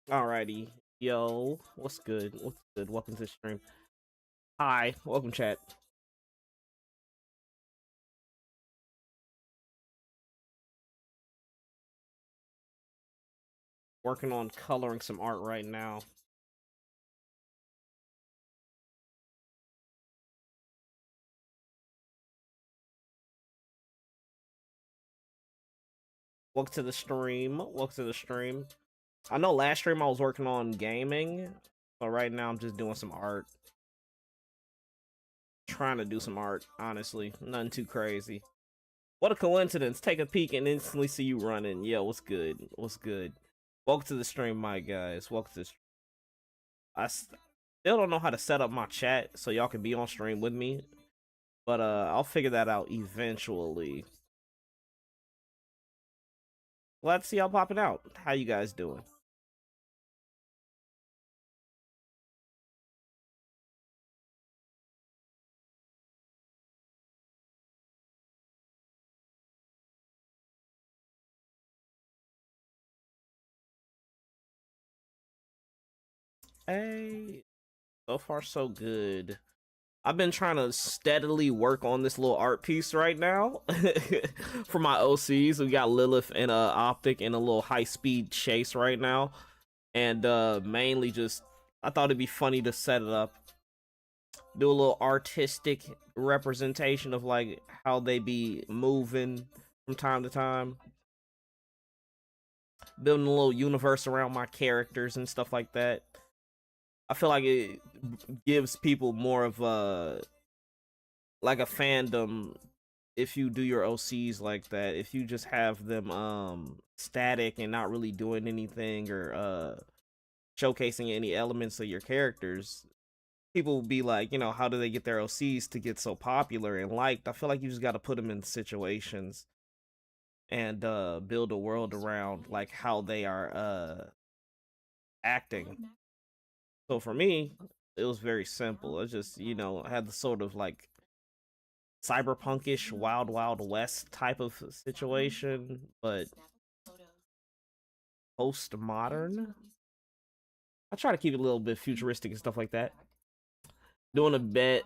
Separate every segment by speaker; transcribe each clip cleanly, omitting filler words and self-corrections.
Speaker 1: Alrighty, yo, what's good? What's good? Welcome to the stream. Hi, welcome, chat. Working on coloring some art right now. Welcome to the stream. Welcome to the stream. I know last stream I was working on gaming, but right now I'm just doing some art. Trying to do some art, honestly. Nothing too crazy. What a coincidence. Take a peek and instantly see you running. Yo, what's good? What's good? Welcome to the stream, my guys. Welcome to the stream. I still don't know how to set up my chat so y'all can be on stream with me. But I'll figure that out eventually. Glad to see y'all popping out. How you guys doing? Hey, so far so good. I've been trying to steadily work on this little art piece right now for my OCs. We got Lilith and Optic in a little high speed chase right now, and mainly just I thought it'd be funny to set it up, do a little artistic representation of like how they be moving from time to time, building a little universe around my characters and stuff like that. I feel like it gives people more of a like a fandom if you do your OCs like that. If you just have them static and not really doing anything or showcasing any elements of your characters, people will be like, you know, how do they get their OCs to get so popular and liked? I feel like you just got to put them in situations and build a world around like how they are acting. So for me, it was very simple. It just, you know, had the sort of like cyberpunkish wild wild west type of situation, but postmodern. I try to keep it a little bit futuristic and stuff like that. Doing a bit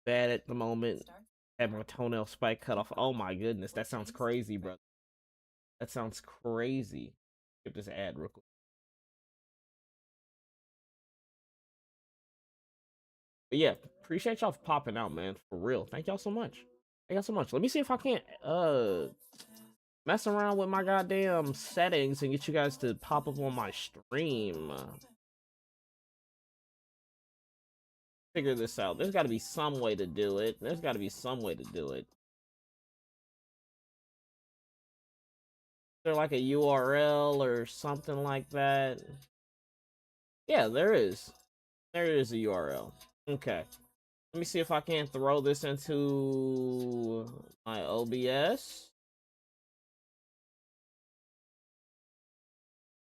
Speaker 1: bad at the moment. Had my toenail spike cut off. Oh my goodness, that sounds crazy, bro. That sounds crazy. Skip this ad real quick. But yeah, appreciate y'all for popping out, man. For real. Thank y'all so much. Thank y'all so much. Let me see if I can't mess around with my goddamn settings and get you guys to pop up on my stream. Figure this out. There's got to be some way to do it. There's got to be some way to do it. Is there like a URL or something like that? Yeah, there is. There is a URL. Okay. Let me see if I can throw this into my OBS.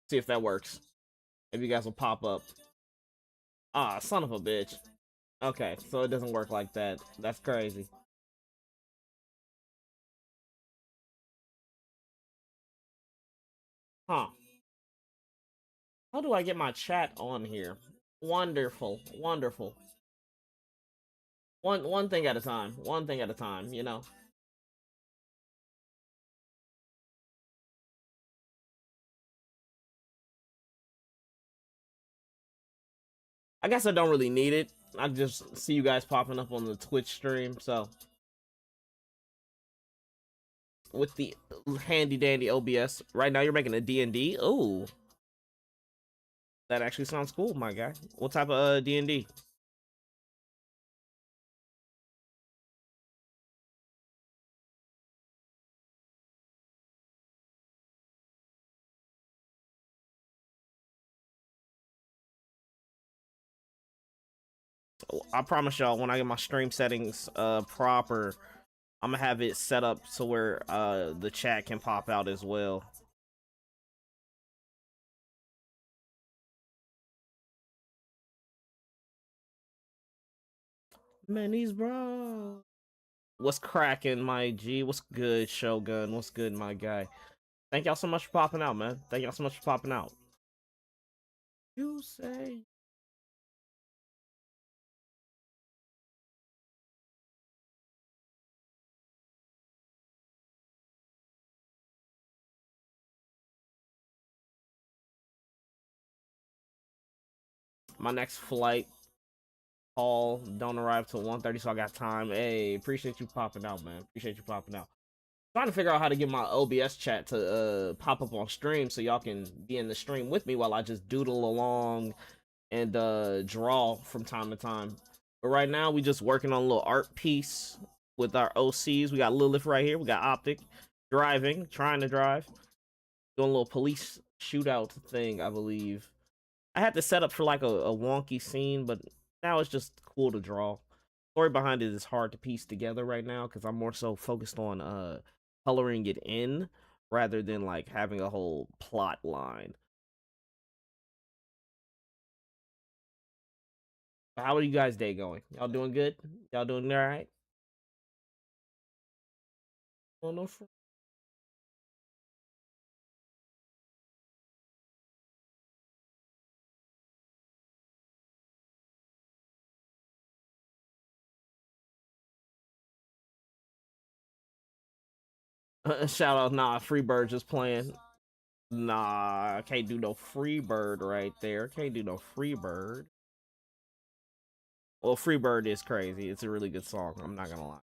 Speaker 1: See if that works. Maybe you guys will pop up. Ah, son of a bitch. Okay, so it doesn't work like that. That's crazy. Huh. How do I get my chat on here? Wonderful. Wonderful. One thing at a time. One thing at a time, you know. I guess I don't really need it. I just see you guys popping up on the Twitch stream, so with the handy dandy OBS. Right now you're making a D&D? Ooh. That actually sounds cool, my guy. What type of D&D? I promise y'all, when I get my stream settings proper, I'm gonna have it set up so where the chat can pop out as well. Manny's bro. What's cracking, my G? What's good, Shogun? What's good, my guy? Thank y'all so much for popping out, man. Thank y'all so much for popping out. You say. My next flight call don't arrive till 1:30, so I got time. Hey, appreciate you popping out, man. Appreciate you popping out. Trying to figure out how to get my OBS chat to pop up on stream so y'all can be in the stream with me while I just doodle along and draw from time to time. But right now we just working on a little art piece with our OCs. We got Lilith right here. We got Optic driving, trying to drive, doing a little police shootout thing, I believe. I had to set up for like a wonky scene, but now it's just cool to draw. Story behind it is hard to piece together right now because I'm more so focused on coloring it in rather than like having a whole plot line. How are you guys' day going? Y'all doing good? Y'all doing all right? Oh, no. Shout out, nah, Freebird just playing. Nah, I can't do no Freebird right there. Can't do no Freebird. Well, Freebird is crazy. It's a really good song. I'm not gonna lie.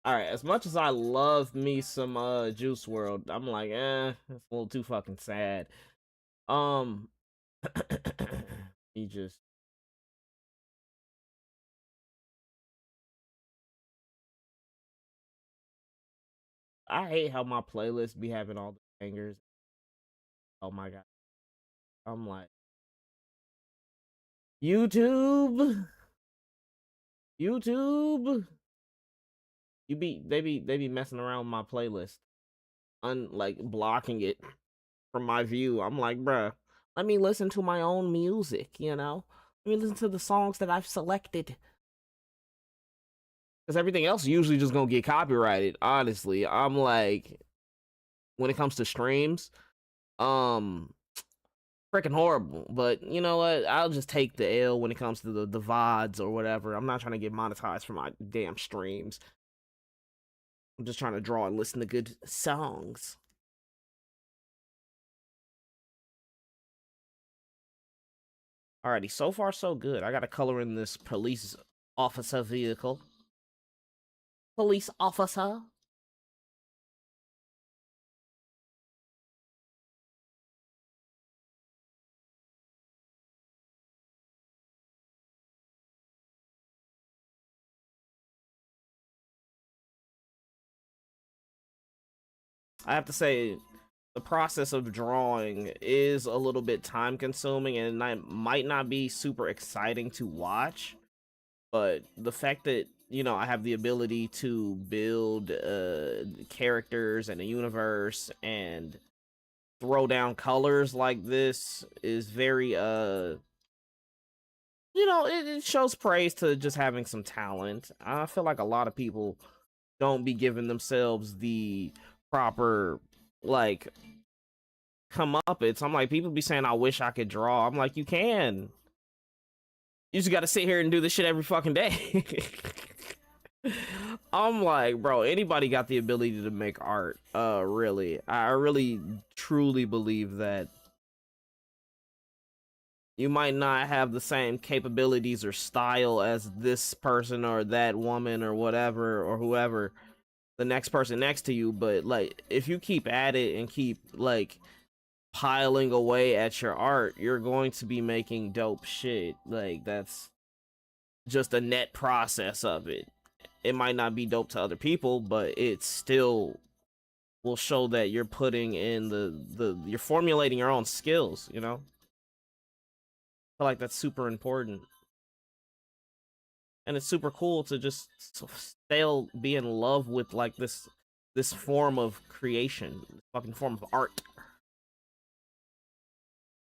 Speaker 1: All right, as much as I love me some Juice World, I'm like, it's a little too fucking sad. Um, he just, I hate how my playlist be having all the bangers. Oh my god, I'm like, YouTube, YouTube. They be messing around with my playlist, like blocking it from my view. I'm like, bruh, let me listen to my own music, you know? Let me listen to the songs that I've selected. Because everything else usually just gonna get copyrighted, honestly. I'm like, when it comes to streams, um, freaking horrible. But you know what? I'll just take the L when it comes to the VODs or whatever. I'm not trying to get monetized for my damn streams. I'm just trying to draw and listen to good songs. Alrighty, so far so good. I gotta color in this police officer vehicle. Police officer. I have to say, the process of drawing is a little bit time consuming and it might not be super exciting to watch, but the fact that, you know, I have the ability to build characters and a universe and throw down colors like this is very you know, it shows praise to just having some talent. I feel like a lot of people don't be giving themselves the proper, like, come up. I'm like, people be saying I wish I could draw. I'm like, you can. You just gotta sit here and do this shit every fucking day. I'm like, bro, anybody got the ability to make art. Really. I really truly believe that you might not have the same capabilities or style as this person or that woman or whatever or whoever the next person next to you, but like if you keep at it and keep like piling away at your art, you're going to be making dope shit. Like that's just a net process of it. It might not be dope to other people, but it still will show that you're putting in you're formulating your own skills, you know? I feel like that's super important. And it's super cool to just still be in love with like this form of creation, this fucking form of art.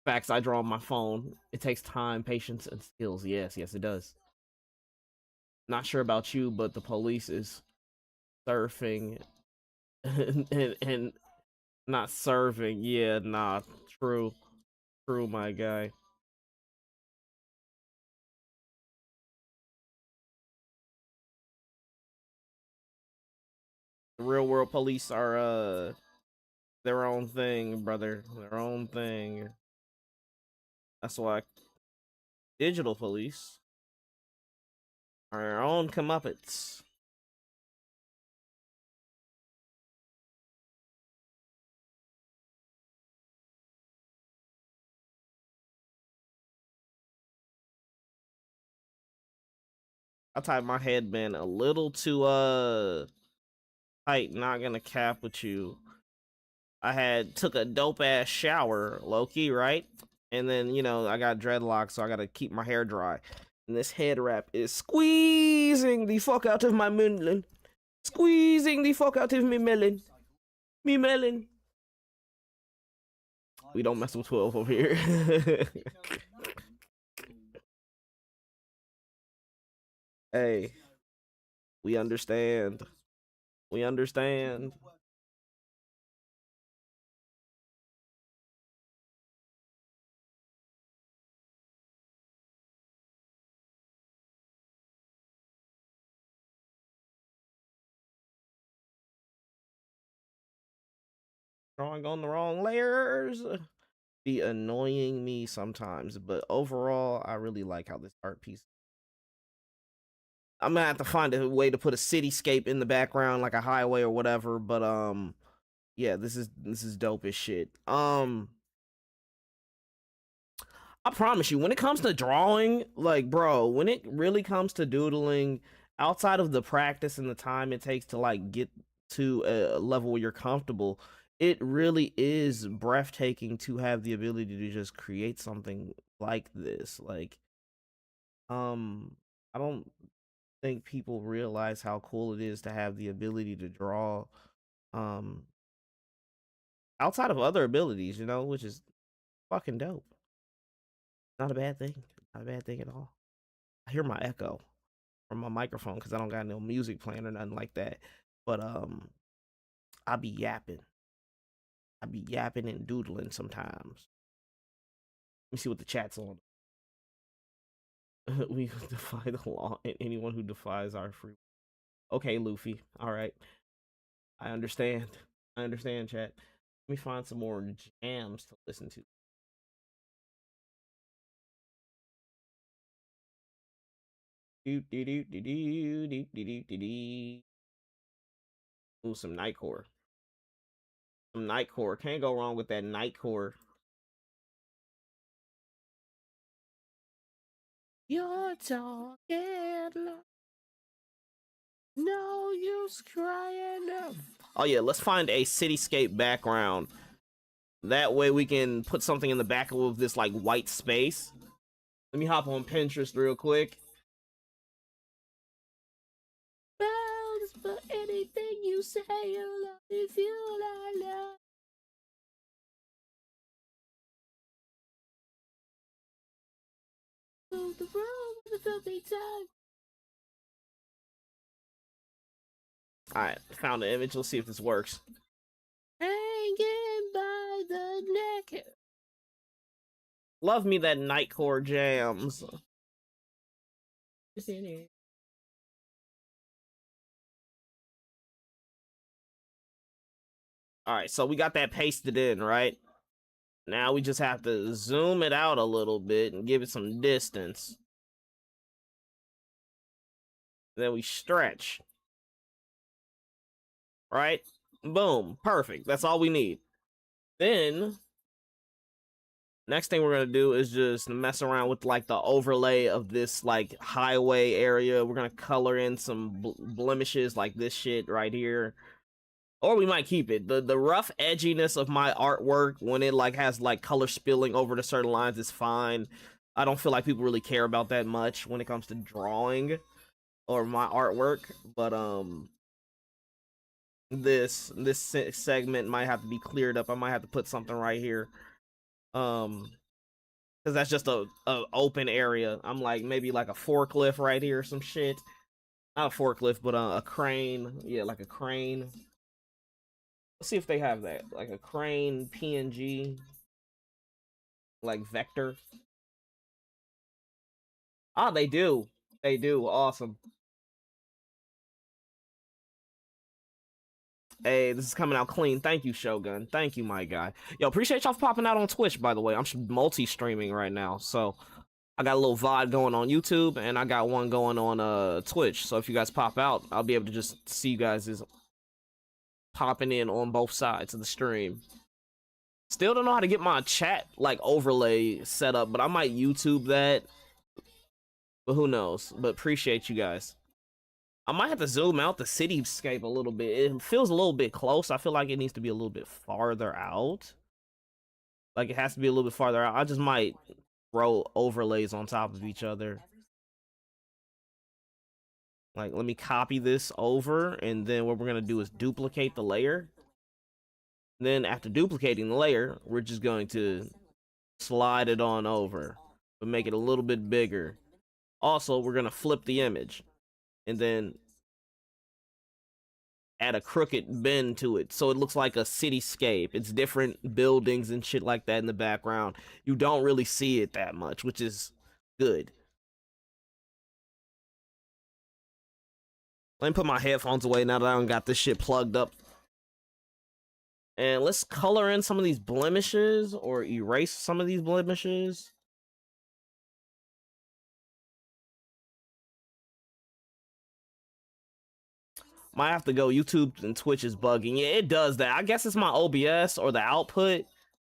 Speaker 1: Facts, I draw on my phone. It takes time, patience, and skills. Yes, yes, it does. Not sure about you, but the police is surfing and not serving. Yeah, nah, true. True, my guy. The real world police are their own thing, brother. Their own thing. That's why digital police are their own comeuppets. I tied my headband a little too tight, not gonna cap with you. I had took a dope ass shower, low key, right? And then, you know, I got dreadlocks, so I gotta keep my hair dry. And this head wrap is squeezing the fuck out of my melon. Squeezing the fuck out of me melon. Me melon. We don't mess with 12 over here. Hey, we understand. We understand. Drawing on the wrong layers. Be annoying me sometimes, but overall, I really like how this art piece. I'm gonna have to find a way to put a cityscape in the background, like a highway or whatever. But yeah, this is dope as shit. I promise you, when it comes to drawing, like, bro, when it really comes to doodling, outside of the practice and the time it takes to like get to a level where you're comfortable, it really is breathtaking to have the ability to just create something like this. Like, I don't think people realize how cool it is to have the ability to draw, um, outside of other abilities, you know, which is fucking dope. Not a bad thing. Not a bad thing at all. I hear my echo from my microphone because I don't got no music playing or nothing like that. But I be yapping. I be yapping and doodling sometimes. Let me see what the chat's on. We defy the law and anyone who defies our free. Okay, Luffy. All right. I understand. I understand, chat. Let me find some more jams to listen to. Do do do do do do do do do. Ooh, some Nightcore. Some Nightcore. Can't go wrong with that Nightcore. You're talking. No use crying. Oh yeah, let's find a cityscape background. That way we can put something in the back of this like white space. Let me hop on Pinterest real quick. Bounds for anything you say, if you love. The room with the filthy time. Alright, found the image. Let's see if this works. Hanging by the neck. Love me that Nightcore jams. Alright, so we got that pasted in, right? Now we just have to zoom it out a little bit and give it some distance. Then we stretch. right? Boom, perfect. That's all we need. Then next thing we're gonna do is just mess around with like the overlay of this like highway area. We're gonna color in some blemishes like this shit right here, or we might keep it. The rough edginess of my artwork when it like has like color spilling over to certain lines is fine. I don't feel like people really care about that much when it comes to drawing or my artwork, but this segment might have to be cleared up. I might have to put something right here, because that's just a open area. I'm like maybe like a forklift right here or some shit. Not a forklift, but a crane. Yeah, like a crane. Let's see if they have that, like a crane PNG, like vector. Ah, they do. They do. Awesome. Hey, this is coming out clean. Thank you, Shogun. Thank you, my guy. Yo, appreciate y'all for popping out on Twitch, by the way. I'm multi-streaming right now, so I got a little VOD going on YouTube, and I got one going on Twitch. So if you guys pop out, I'll be able to just see you guys is popping in on both sides of the stream. Still don't know how to get my chat like overlay set up, but I might YouTube that. But who knows? But appreciate you guys. I might have to zoom out the cityscape a little bit. It feels a little bit close. I feel like it needs to be a little bit farther out. Like it has to be a little bit farther out. I just might throw overlays on top of each other. Like, let me copy this over, and then what we're gonna do is duplicate the layer. Then after duplicating the layer, we're just going to slide it on over, but make it a little bit bigger. Also, we're gonna flip the image, and then add a crooked bend to it so it looks like a cityscape. It's different buildings and shit like that in the background. You don't really see it that much, which is good. Let me put my headphones away now that I don't got this shit plugged up. And let's color in some of these blemishes or erase some of these blemishes. Might have to go. YouTube and Twitch is bugging. Yeah, it does that. I guess it's my OBS or the output.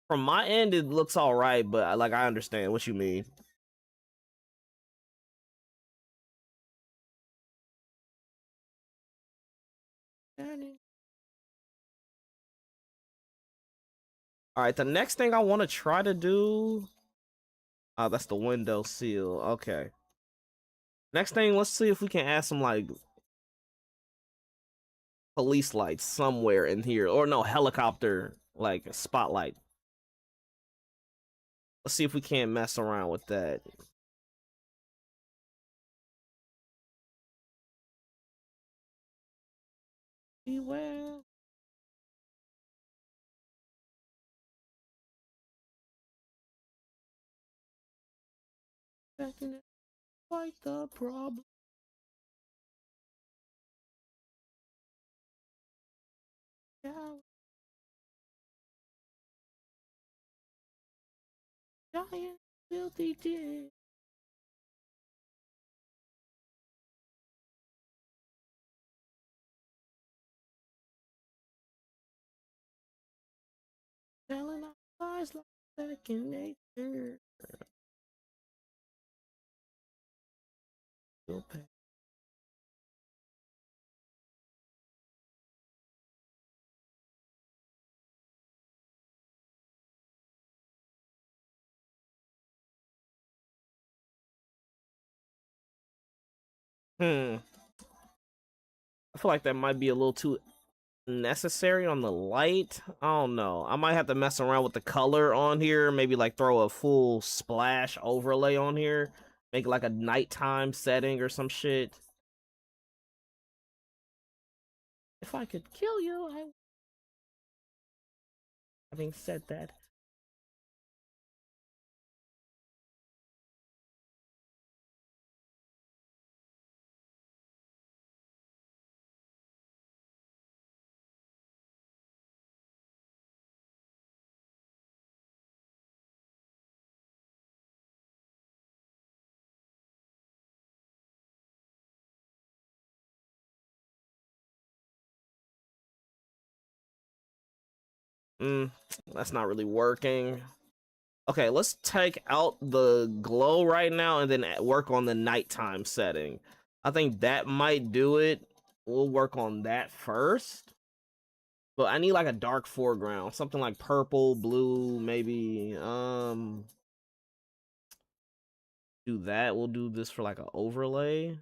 Speaker 1: From my end, it looks all right, but like I understand what you mean. All right, the next thing I want to try to do. Oh, that's the window seal. Okay. Next thing, let's see if we can add some like police lights somewhere in here, or no, helicopter like a spotlight. Let's see if we can't mess around with that. Beware. Quite the problem. Giant filthy dick. Telling our lies like second nature. I feel like that might be a little too necessary on the light. I don't know. I might have to mess around with the color on here. Maybe like throw a full splash overlay on here. Make like a nighttime setting or some shit. If I could kill you, I. Having said that. That's not really working. Okay, let's take out the glow right now and then work on the nighttime setting. I think that might do it. We'll work on that first. But I need like a dark foreground, something like purple, blue, maybe. Do that. We'll do this for like an overlay.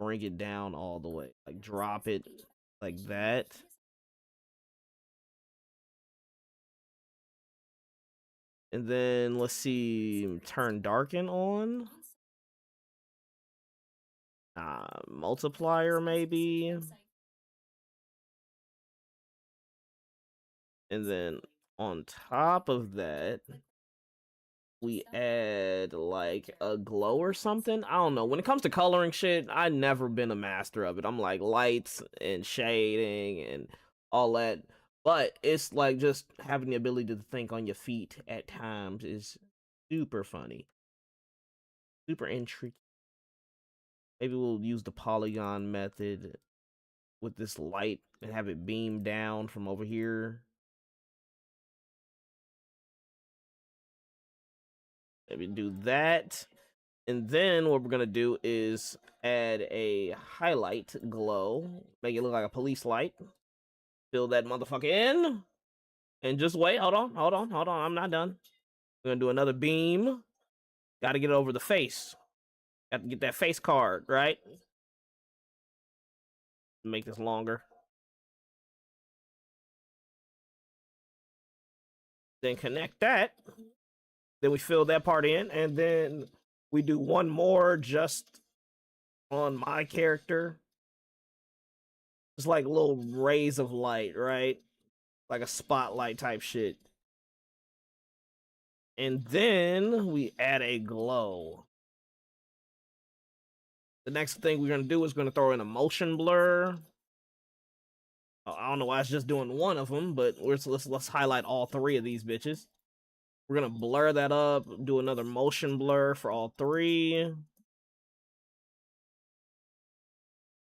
Speaker 1: Bring it down all the way, like drop it like that. And then let's see, turn darken on. Multiplier maybe. And then on top of that, we add like a glow or something. I don't know. When it comes to coloring shit, I've never been a master of it. I'm like lights and shading and all that. But it's like just having the ability to think on your feet at times is super funny. Super intriguing. Maybe we'll use the polygon method with this light and have it beam down from over here. Maybe do that. And then what we're going to do is add a highlight glow. Make it look like a police light. Fill that motherfucker in. And just wait. Hold on. I'm not done. We're going to do another beam. Got to get it over the face. Got to get that face card, right? Make this longer. Then connect that. Then we fill that part in. And then we do one more just on my character. It's like little rays of light, right? Like a spotlight type shit. And then we add a glow. The next thing we're gonna do is gonna throw in a motion blur. I don't know why it's just doing one of them, but let's highlight all three of these bitches. We're gonna blur that up, do another motion blur for all three.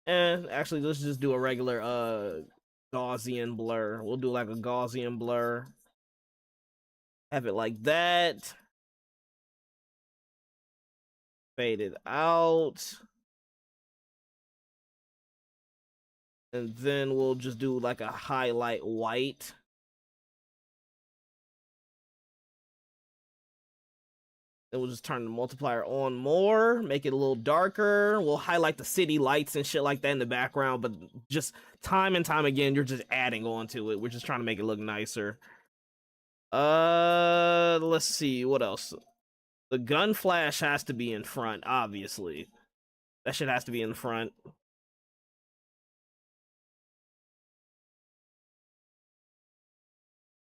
Speaker 1: And actually, let's just do a regular Gaussian blur. We'll do like a Gaussian blur. Have it like that. Fade it out. And then we'll just do like a highlight white. Then we'll just turn the multiplier on more, make it a little darker. We'll highlight the city lights and shit like that in the background, but just time and time again, you're just adding on to it. We're just trying to make it look nicer. Let's see, what else? The gun flash has to be in front, obviously. That shit has to be in front.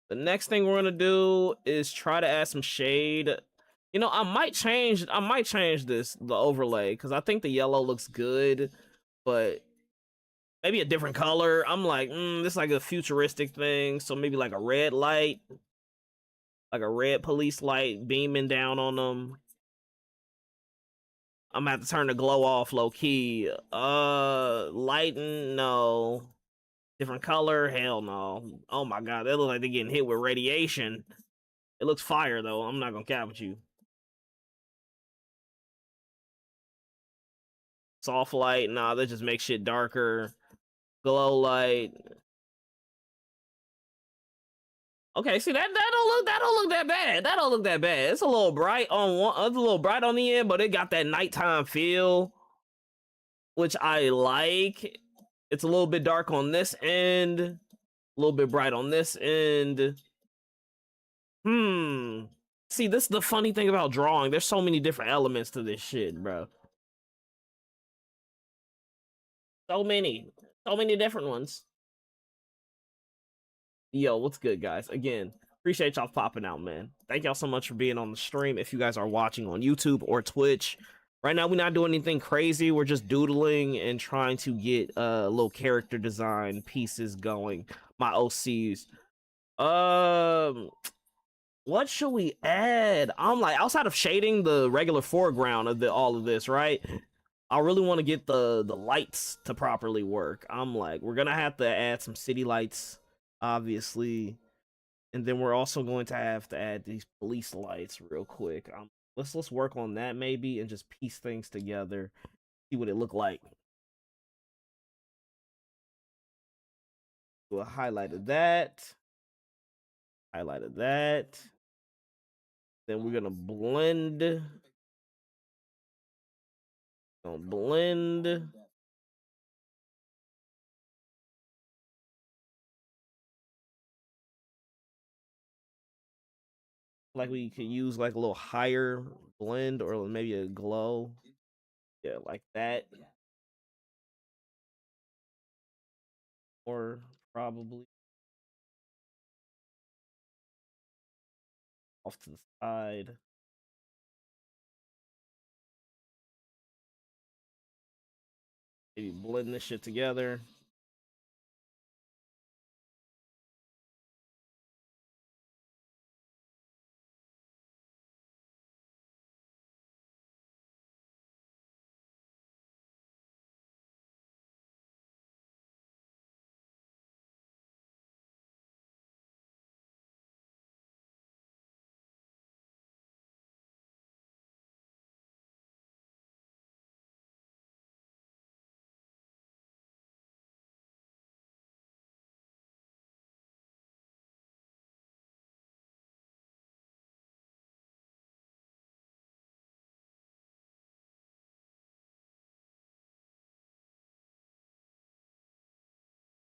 Speaker 1: The next thing we're gonna do is try to add some shade. You know, I might change the overlay, because I think the yellow looks good, but maybe a different color. I'm like, this is like a futuristic thing, so maybe like a red light. Like a red police light beaming down on them. I'm gonna have to turn the glow off low key. Lighten, no. Different color, hell no. Oh my god, they look like they're getting hit with radiation. It looks fire though, I'm not gonna cap with you. Soft light, nah, that just makes shit darker. Glow light. Okay, see that don't look that bad. That don't look that bad. It's a little bright on one, it's a little bright on the end, but it got that nighttime feel, which I like. It's a little bit dark on this end, a little bit bright on this end. See, this is the funny thing about drawing. There's so many different elements to this shit, bro. So many different ones. Yo, what's good, guys? Again, appreciate y'all popping out, man. Thank y'all so much for being on the stream. If you guys are watching on YouTube or Twitch, right now we're not doing anything crazy. We're just doodling and trying to get little character design pieces going. My OCs. What should we add? I'm like, outside of shading the regular foreground of all of this, right? I really want to get the lights to properly work. I'm like, we're gonna have to add some city lights obviously. And then we're also going to have to add these police lights real quick. Let's work on that maybe and just piece things together, see what it look like. We'll highlighted that. Highlighted that. Then we're gonna blend. Gonna blend. Like we could use like a little higher blend or maybe a glow. Yeah, like that. Or probably off to the side. Maybe blend this shit together.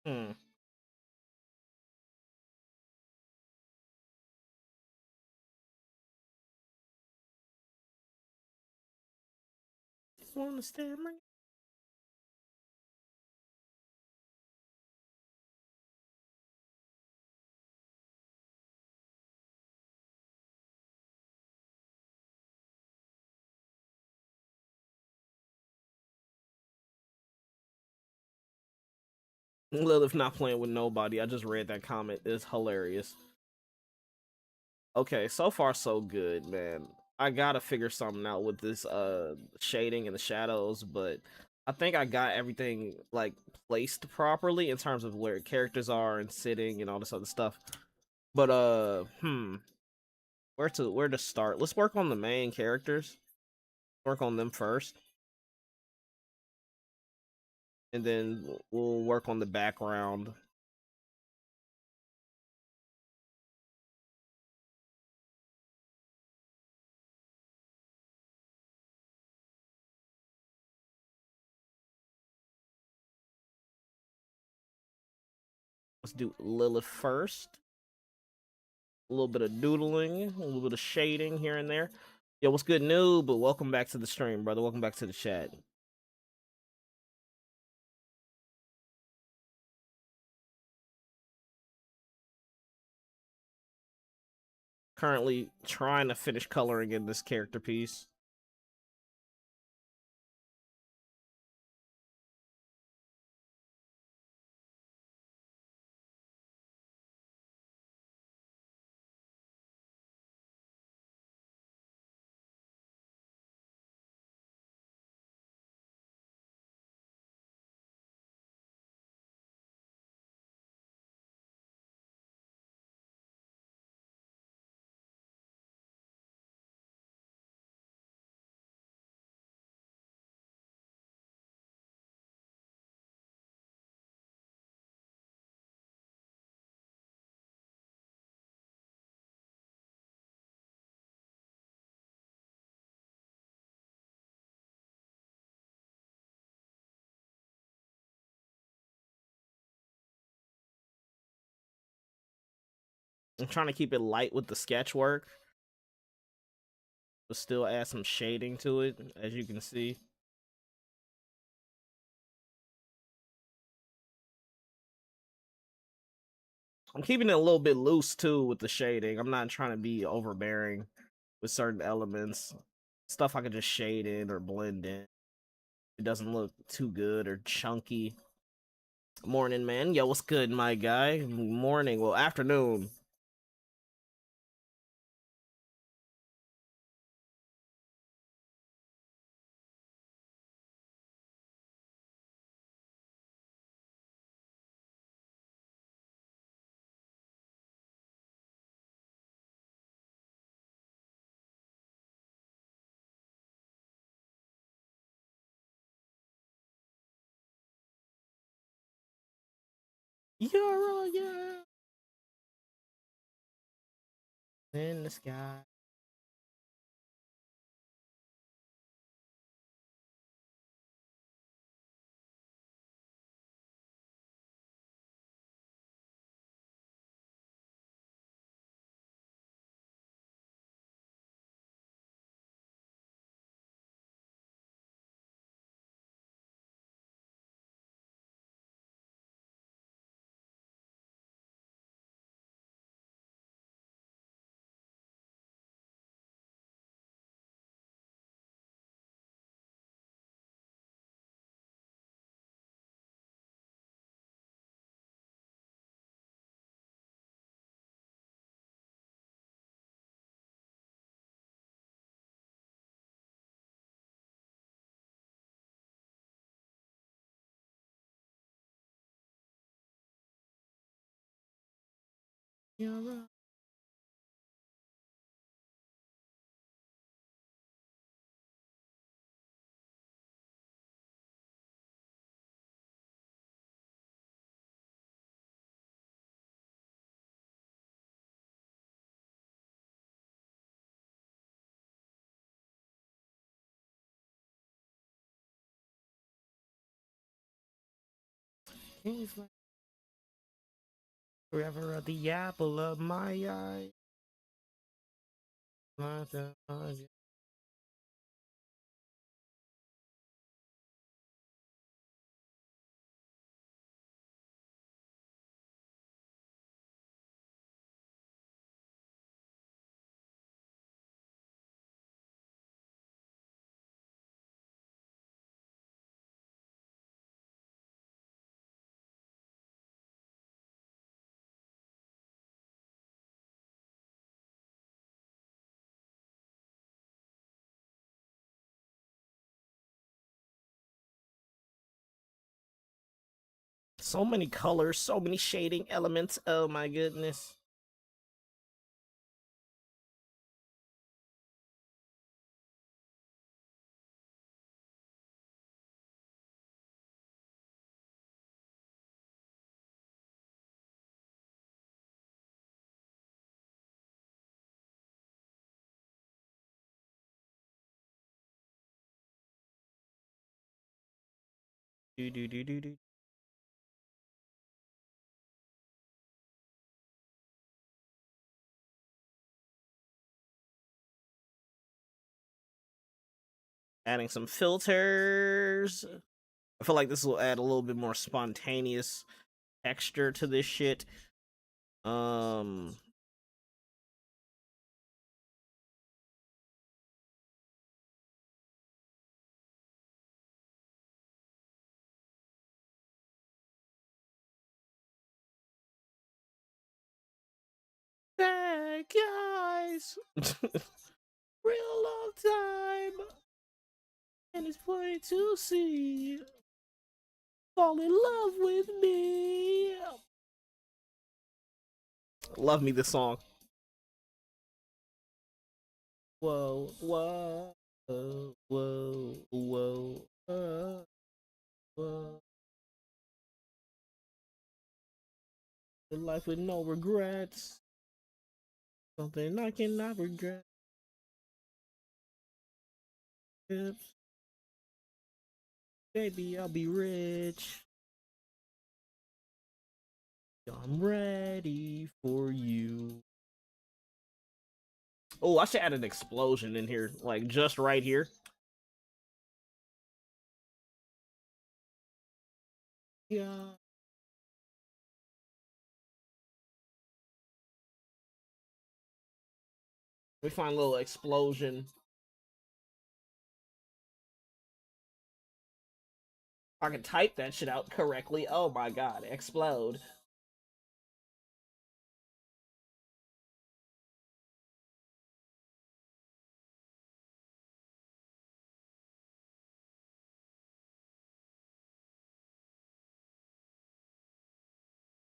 Speaker 1: Hmm. Wanna stand my Lilith not playing with nobody. I just read that comment. It's hilarious. Okay, so far so good, man. I gotta figure something out with this shading and the shadows, but I think I got everything like placed properly in terms of where characters are and sitting and all this other stuff. But where to start? Let's work on the main characters. Work on them first, and then we'll work on the background. Let's do Lilith first. A little bit of doodling, a little bit of shading here and there. Yo, what's good, noob? But welcome back to the stream, brother. Welcome back to the chat. Currently trying to finish coloring in this character piece. I'm trying to keep it light with the sketch work, but still add some shading to it, as you can see. I'm keeping it a little bit loose too with the shading. I'm not trying to be overbearing with certain elements. Stuff I could just shade in or blend in. It doesn't look too good or chunky. Morning, man. Yo, what's good, my guy? Morning. Well, afternoon. You're in the sky. You're He's like forever at the apple of my eye. So many colors, so many shading elements. Oh my goodness. Do do do do do. Adding some filters. I feel like this will add a little bit more spontaneous texture to this shit. Um Hey guys, real long time, and it's plain to see. Fall in love with me. Love me this song. Whoa, whoa, whoa, whoa, whoa, whoa. A life with no regrets. Something I cannot regret. Baby, I'll be rich. I'm ready for you. Oh, I should add an explosion in here, like just right here. Yeah. We find a little explosion. I can type that shit out correctly. Oh my god, explode.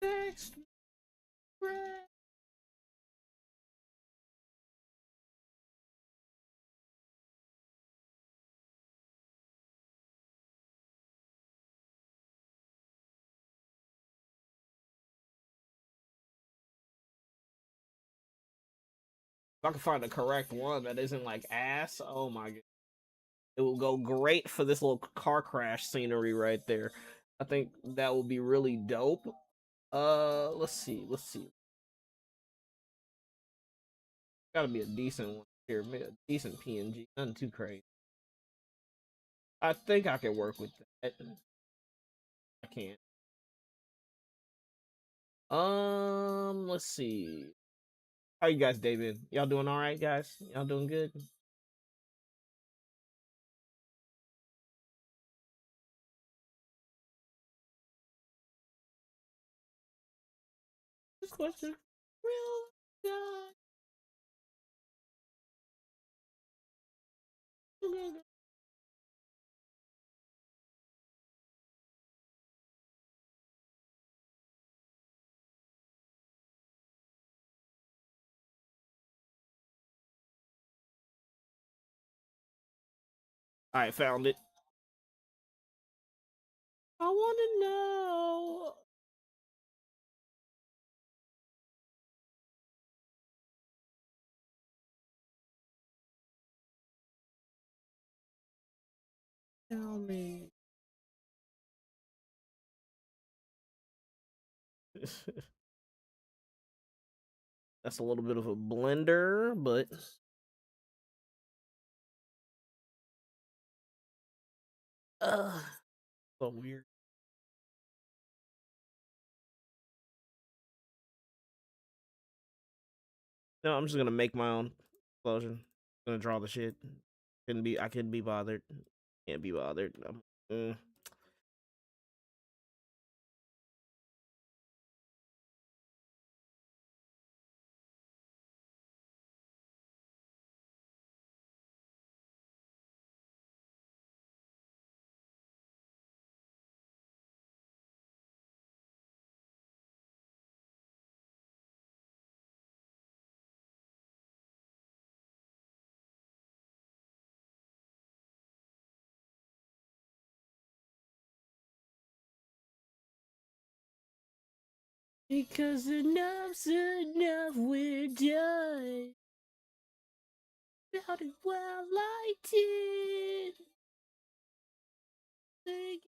Speaker 1: Next. If I can find the correct one that isn't like ass, oh my god. It will go great for this little car crash scenery right there. I think that will be really dope. Let's see. Gotta be a decent one here, a decent PNG, nothing too crazy. I think I can work with that. I can't. Let's see. How you guys, David? Y'all doing all right, guys? Y'all doing good? This question, real good. All right, found it. I want to know. Tell me. That's a little bit of a blender, but so weird. No, I'm just gonna make my own explosion. Gonna draw the shit. I couldn't be bothered. Can't be bothered. Because enough's enough, we're done. About it well I did. Thank you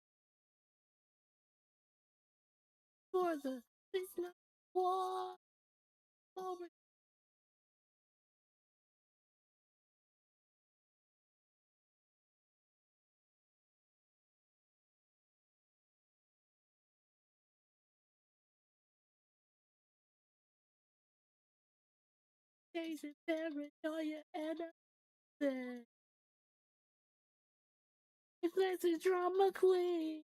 Speaker 1: for the business war over days of paranoia and upset. That's a drama queen.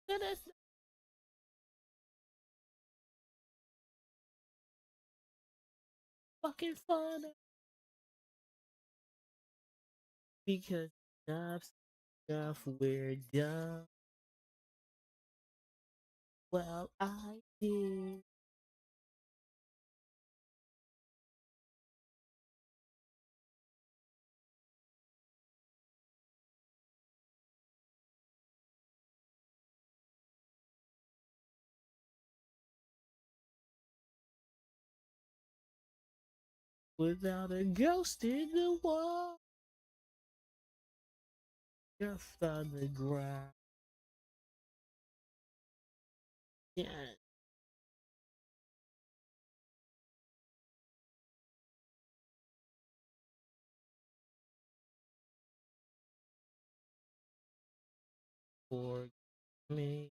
Speaker 1: That's fucking fun. Because enough stuff we're done. Well, I did. Without a ghost in the wall. Just on the ground. Yeah. For me.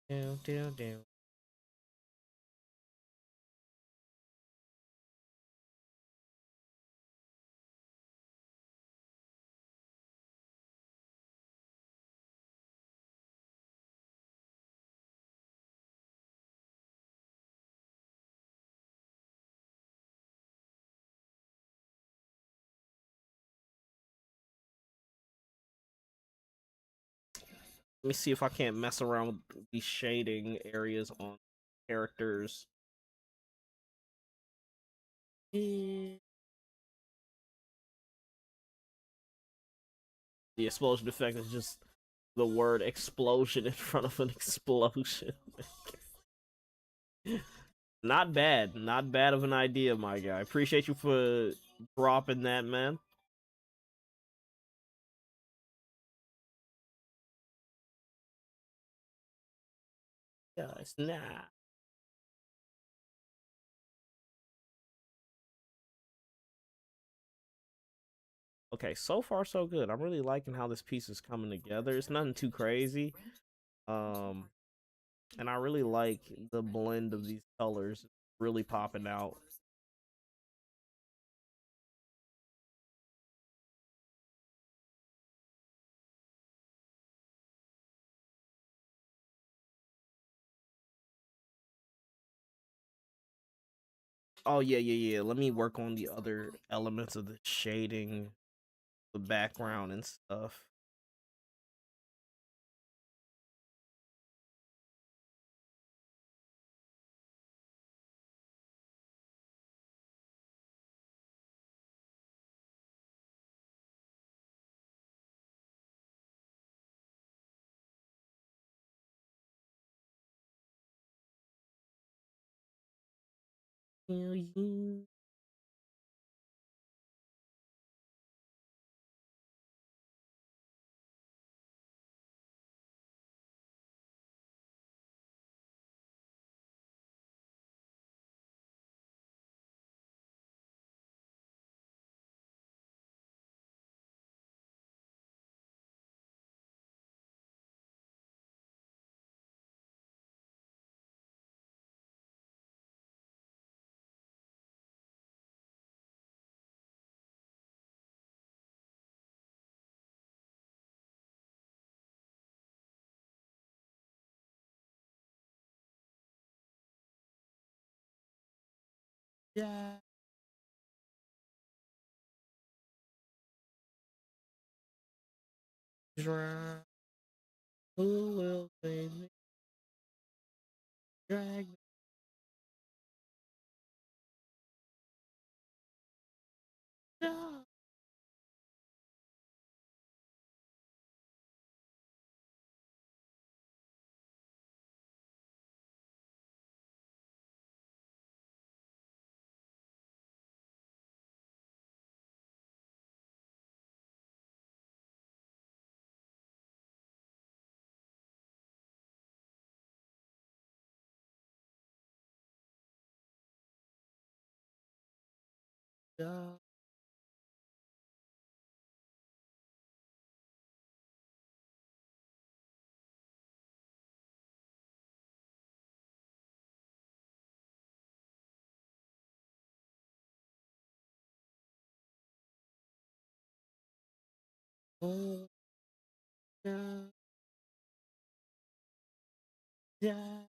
Speaker 1: Down, down, down. Let me see if I can't mess around with these shading areas on characters. The explosion effect is just the word explosion in front of an explosion. Not bad. Not bad of an idea, my guy. Appreciate you for dropping that, man. Yes, nah. Okay, so far so good. I'm really liking how this piece is coming together. It's nothing too crazy. Um, and I really like the blend of these colors. Really popping out. Oh yeah, yeah, yeah. Let me work on the other elements of the shading, the background and stuff. Hell yeah. Yeah. Drown. Who will save me? Drag me down. Down. Oh, down. Down.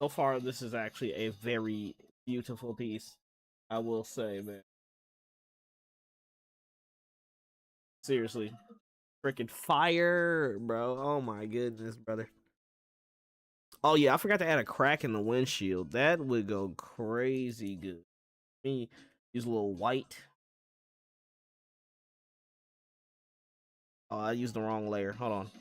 Speaker 1: So far, this is actually a very beautiful piece. I will say, man. Seriously, freaking fire, bro. Oh my goodness, brother. Oh yeah, I forgot to add a crack in the windshield. That would go crazy good. Me use a little white. Oh, I used the wrong layer. Hold on.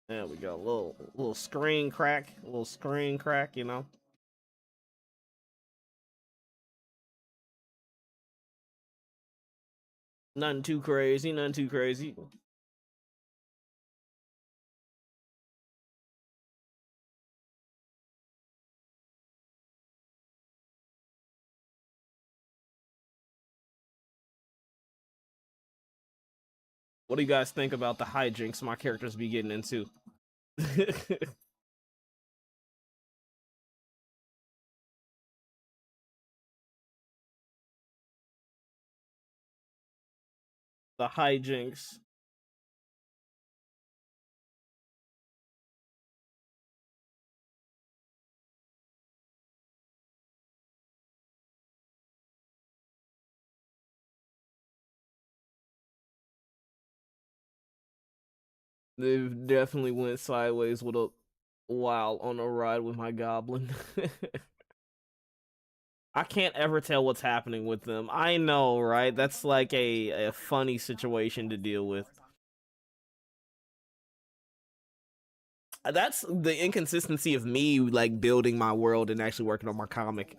Speaker 1: There we go. Little screen crack. A little screen crack, you know. Nothing too crazy. Nothing too crazy. What do you guys think about the hijinks my characters be getting into? The hijinks. They've definitely went sideways with a while on a ride with my goblin. I can't ever tell what's happening with them. I know, right? That's like a funny situation to deal with. That's the inconsistency of me like building my world and actually working on my comic.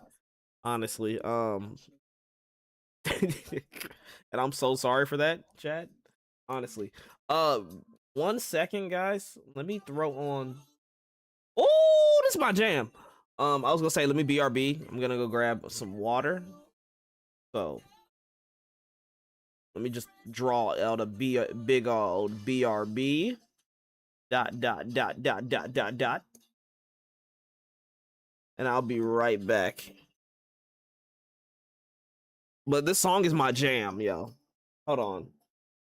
Speaker 1: Honestly, and I'm so sorry for that, Chad. Honestly, uh, 1 second, guys. Let me throw on. Oh, this is my jam. I was gonna say let me BRB. I'm gonna go grab some water. So let me just draw out a big old BRB. Dot dot dot dot dot dot dot. And I'll be right back. But this song is my jam, yo. Hold on.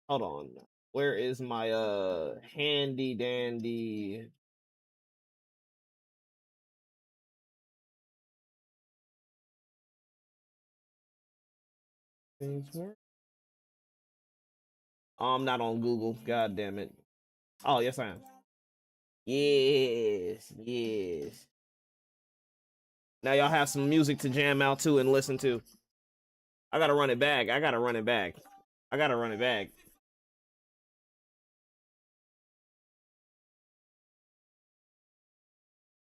Speaker 1: Hold on. Where is my handy dandy things work? Oh, I'm not on Google. God damn it. Oh, yes I am. Yes, yes. Now y'all have some music to jam out to and listen to. I gotta run it back. I gotta run it back. I gotta run it back.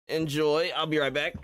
Speaker 1: Enjoy. I'll be right back.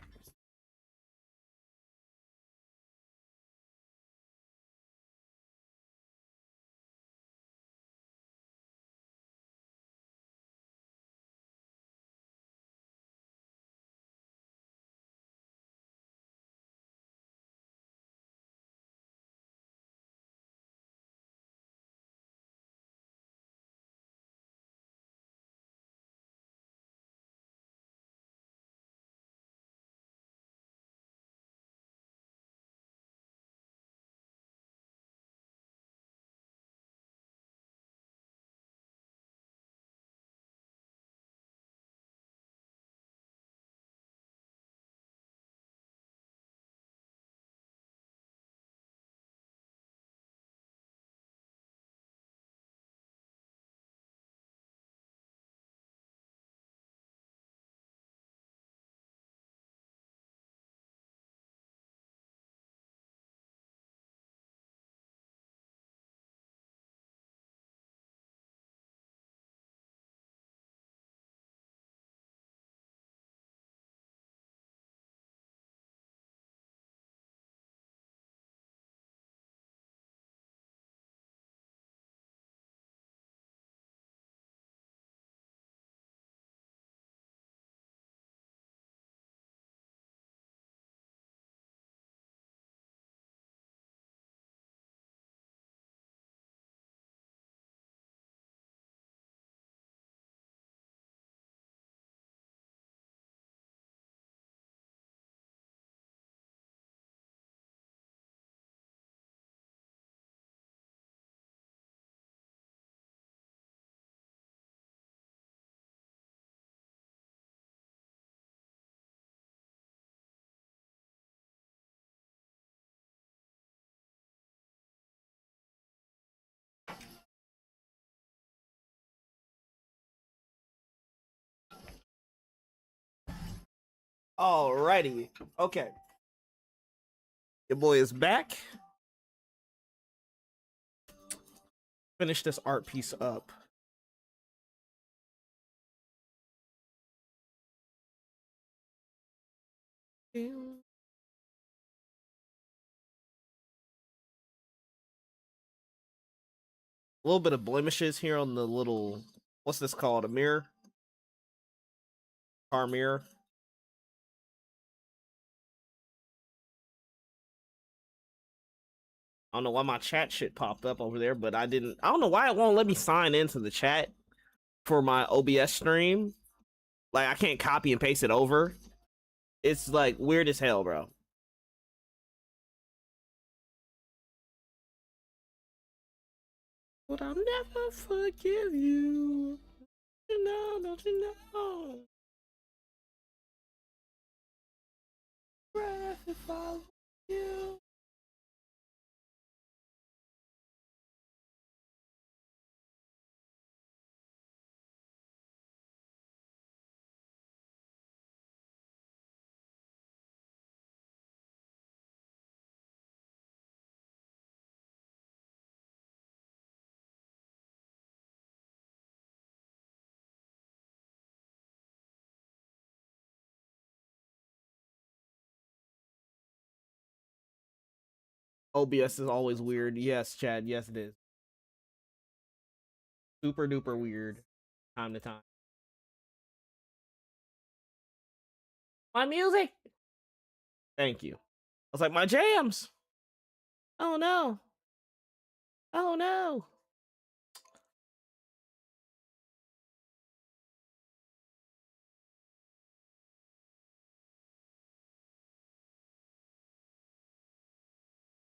Speaker 1: Alrighty. Okay. Your boy is back. Finish this art piece up. A little bit of blemishes here on the little, what's this called? A mirror? Car mirror. I don't know why my chat shit popped up over there, but I don't know why it won't let me sign into the chat for my OBS stream. Like, I can't copy and paste it over. It's like weird as hell, bro. But I'll never forgive you. You know, don't you know? Breath if I love you. OBS is always weird. Yes, Chad. Yes, it is. Super duper weird. Time to time. My music. Thank you. I was like, my jams. Oh no. Oh no.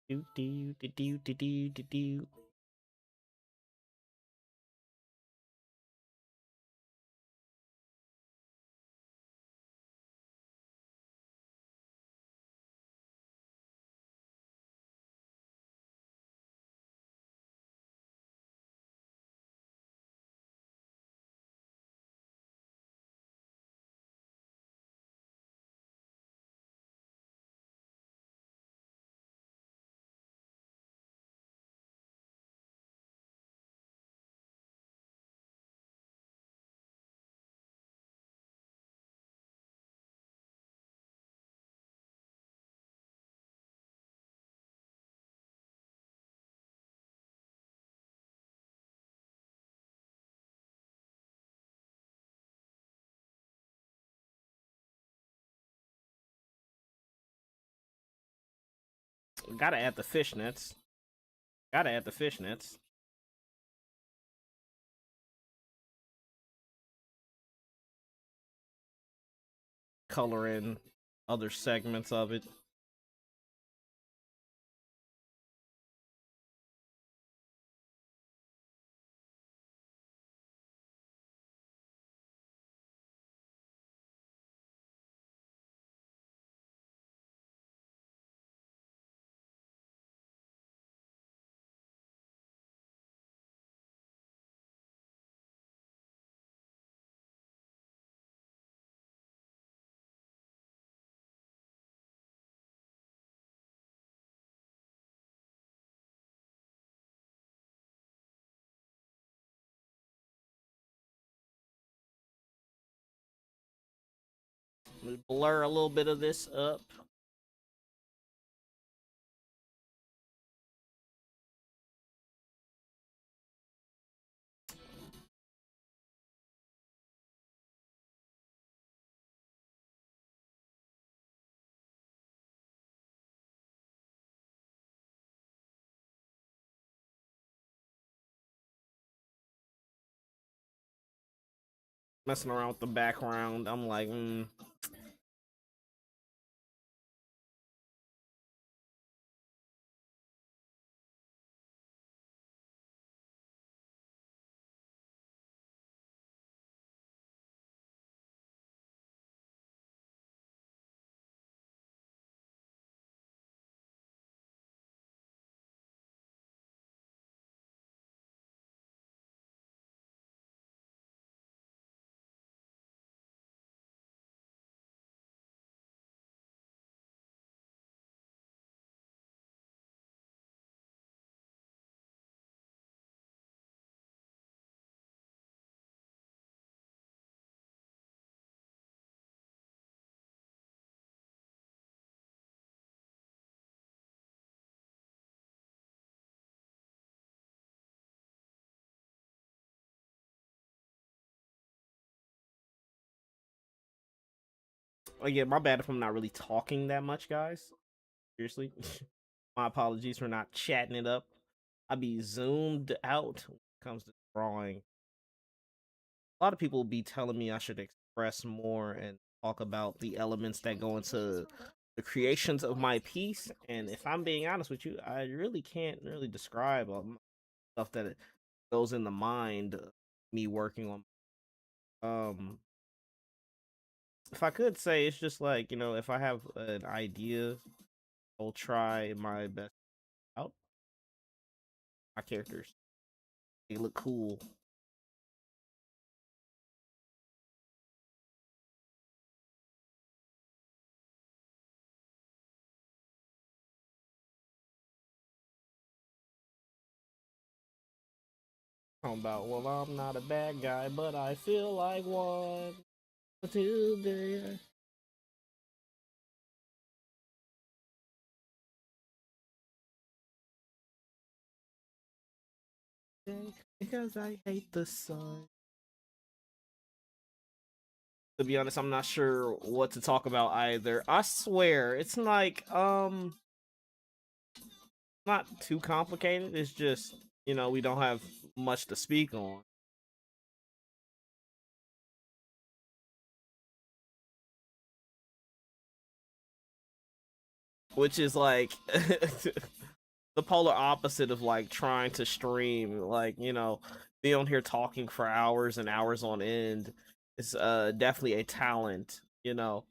Speaker 1: Do do do do do do do do. Gotta add the fishnets. Gotta add the fishnets. Color in other segments of it. Blur a little bit of this up. Messing around with the background. I'm like, oh yeah, my bad if I'm not really talking that much, guys. Seriously. My apologies for not chatting it up. I be zoomed out when it comes to drawing. A lot of people be telling me I should express more and talk about the elements that go into the creations of my piece. And if I'm being honest with you, I really can't really describe stuff that goes in the mind of me working on. If I could say, it's just like, if I have an idea, I'll try my best out. My characters, they look cool. Talking about, well, I'm not a bad guy, but I feel like one today. because I hate the sun. To be honest, I'm not sure what to talk about either. I swear, it's like not too complicated. It's just, you know, we don't have much to speak on. Which is like the polar opposite of like trying to stream, like, you know, be on here talking for hours and hours on end is definitely a talent, you know.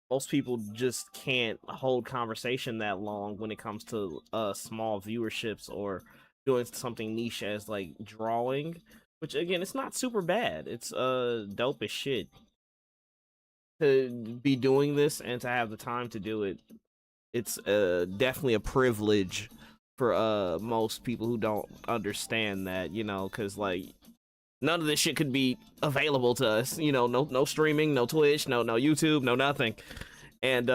Speaker 1: Most people just can't hold conversation that long when it comes to small viewerships or doing something niche as like drawing, which again, it's not super bad. It's dope as shit to be doing this and to have the time to do it. It's definitely a privilege for most people who don't understand that, you know, because like none of this shit could be available to us, you know. No streaming, no Twitch, no YouTube, no nothing. And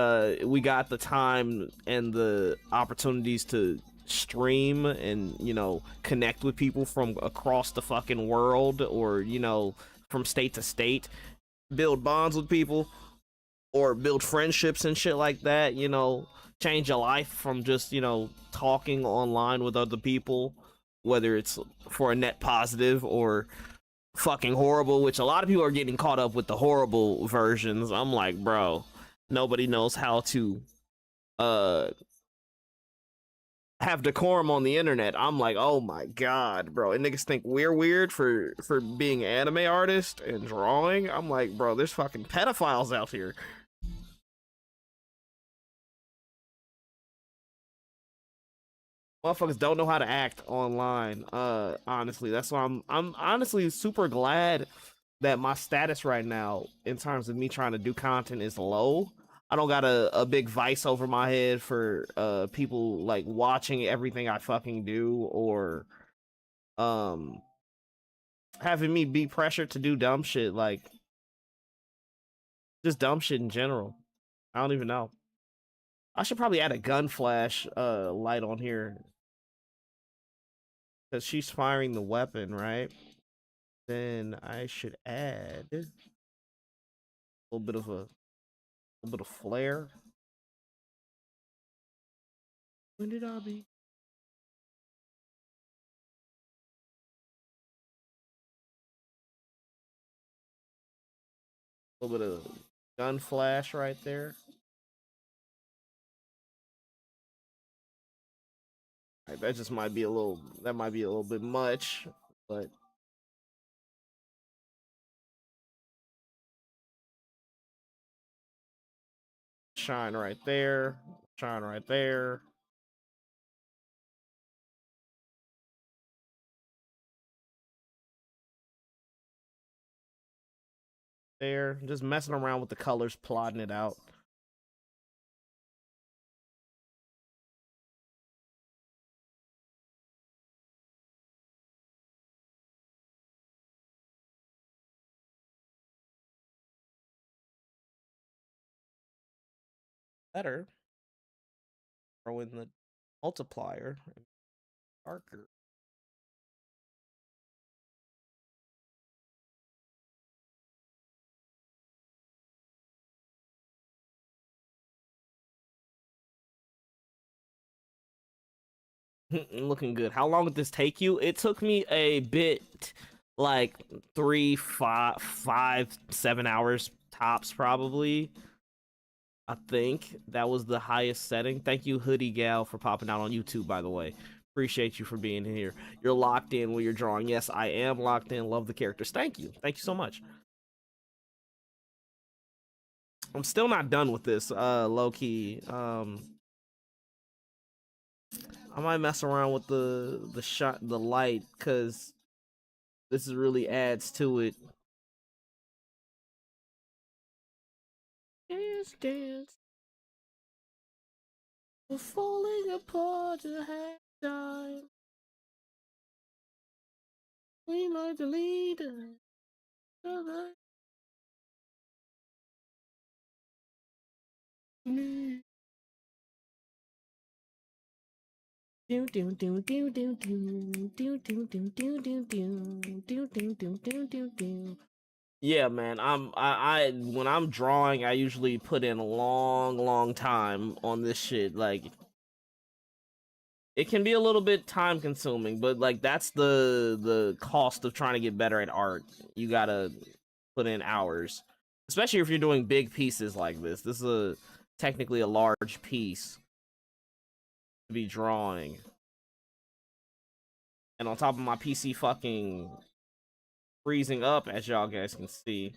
Speaker 1: we got the time and the opportunities to stream and, you know, connect with people from across the fucking world, or, you know, from state to state, build bonds with people or build friendships and shit like that, you know, change your life from just, you know, talking online with other people, whether it's for a net positive or fucking horrible, which a lot of people are getting caught up with the horrible versions. I'm like, bro, nobody knows how to uh have decorum on the internet. I'm like, oh my god, bro. And niggas think we're weird for being anime artists and drawing. I'm like, bro, there's fucking pedophiles out here. Motherfuckers don't know how to act online. Honestly, that's why I'm honestly super glad that my status right now in terms of me trying to do content is low. I don't got a big vice over my head for people like watching everything I fucking do, or um having me be pressured to do dumb shit, like just dumb shit in general. I don't even know. I should probably add a gun flash light on here because she's firing the weapon, right? Then I should add a little bit of flare. When did I be? A little bit of gun flash right there. Right, that just might be a little. That might be a little bit much, but shine right there. Shine right there. There. Just messing around with the colors, plotting it out. Better. Throw in the multiplier. Darker. Looking good. How long did this take you? It took me a bit, like 3, 5, 7 hours tops, probably. I think that was the highest setting. Thank you, Hoodie Gal, for popping out on YouTube, by the way. Appreciate you for being here. You're locked in when you're drawing. Yes, I am locked in. Love the characters. Thank you. Thank you so much. I'm still not done with this, low key. I might mess around with the shot, the light, because this really adds to it. Dance, dance. We're falling apart a half time. We might delete it. Yeah, man. I when I'm drawing, I usually put in a long time on this shit. Like it can be a little bit time consuming, but like that's the cost of trying to get better at art. You gotta put in hours, especially if you're doing big pieces like this. This is technically a large piece to be drawing, and on top of my PC fucking freezing up, as y'all guys can see.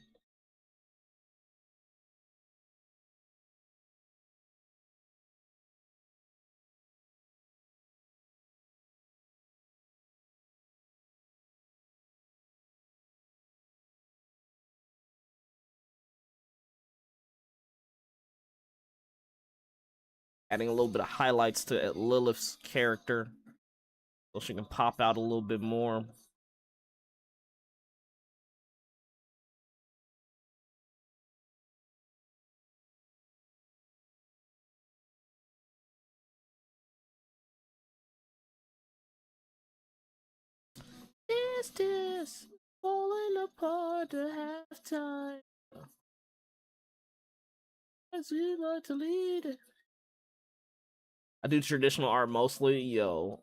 Speaker 1: Adding a little bit of highlights to Lilith's character so she can pop out a little bit more. Is this falling apart at halftime? As we like to lead. I do traditional art mostly, yo.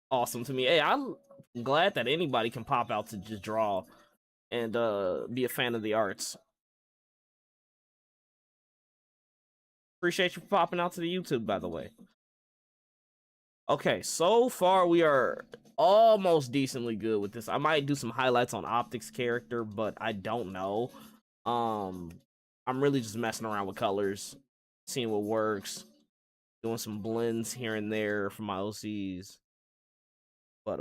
Speaker 1: Awesome to me. Hey, I'm glad that anybody can pop out to just draw and be a fan of the arts. Appreciate you popping out to the YouTube, by the way. Okay, so far we are almost decently good with this. I might do some highlights on Optic's character, but I don't know. I'm really just messing around with colors, seeing what works, doing some blends here and there for my OCs. But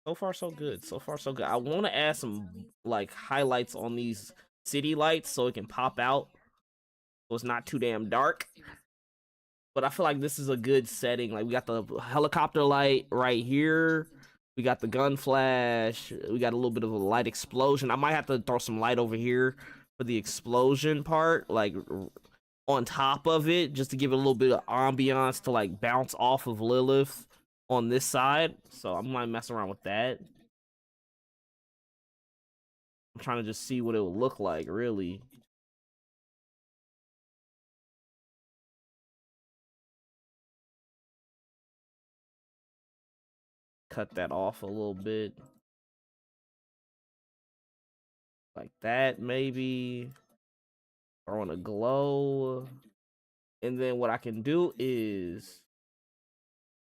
Speaker 1: so far so good. So far so good. I want to add some like highlights on these city lights so it can pop out, so it's not too damn dark. But I feel like this is a good setting. Like we got the helicopter light right here. We got the gun flash. We got a little bit of a light explosion. I might have to throw some light over here for the explosion part, like on top of it, just to give it a little bit of ambiance to like bounce off of Lilith on this side. So I might mess around with that. I'm trying to just see what it would look like, really. Cut that off a little bit. Like that, maybe. Throw in a glow. And then what I can do is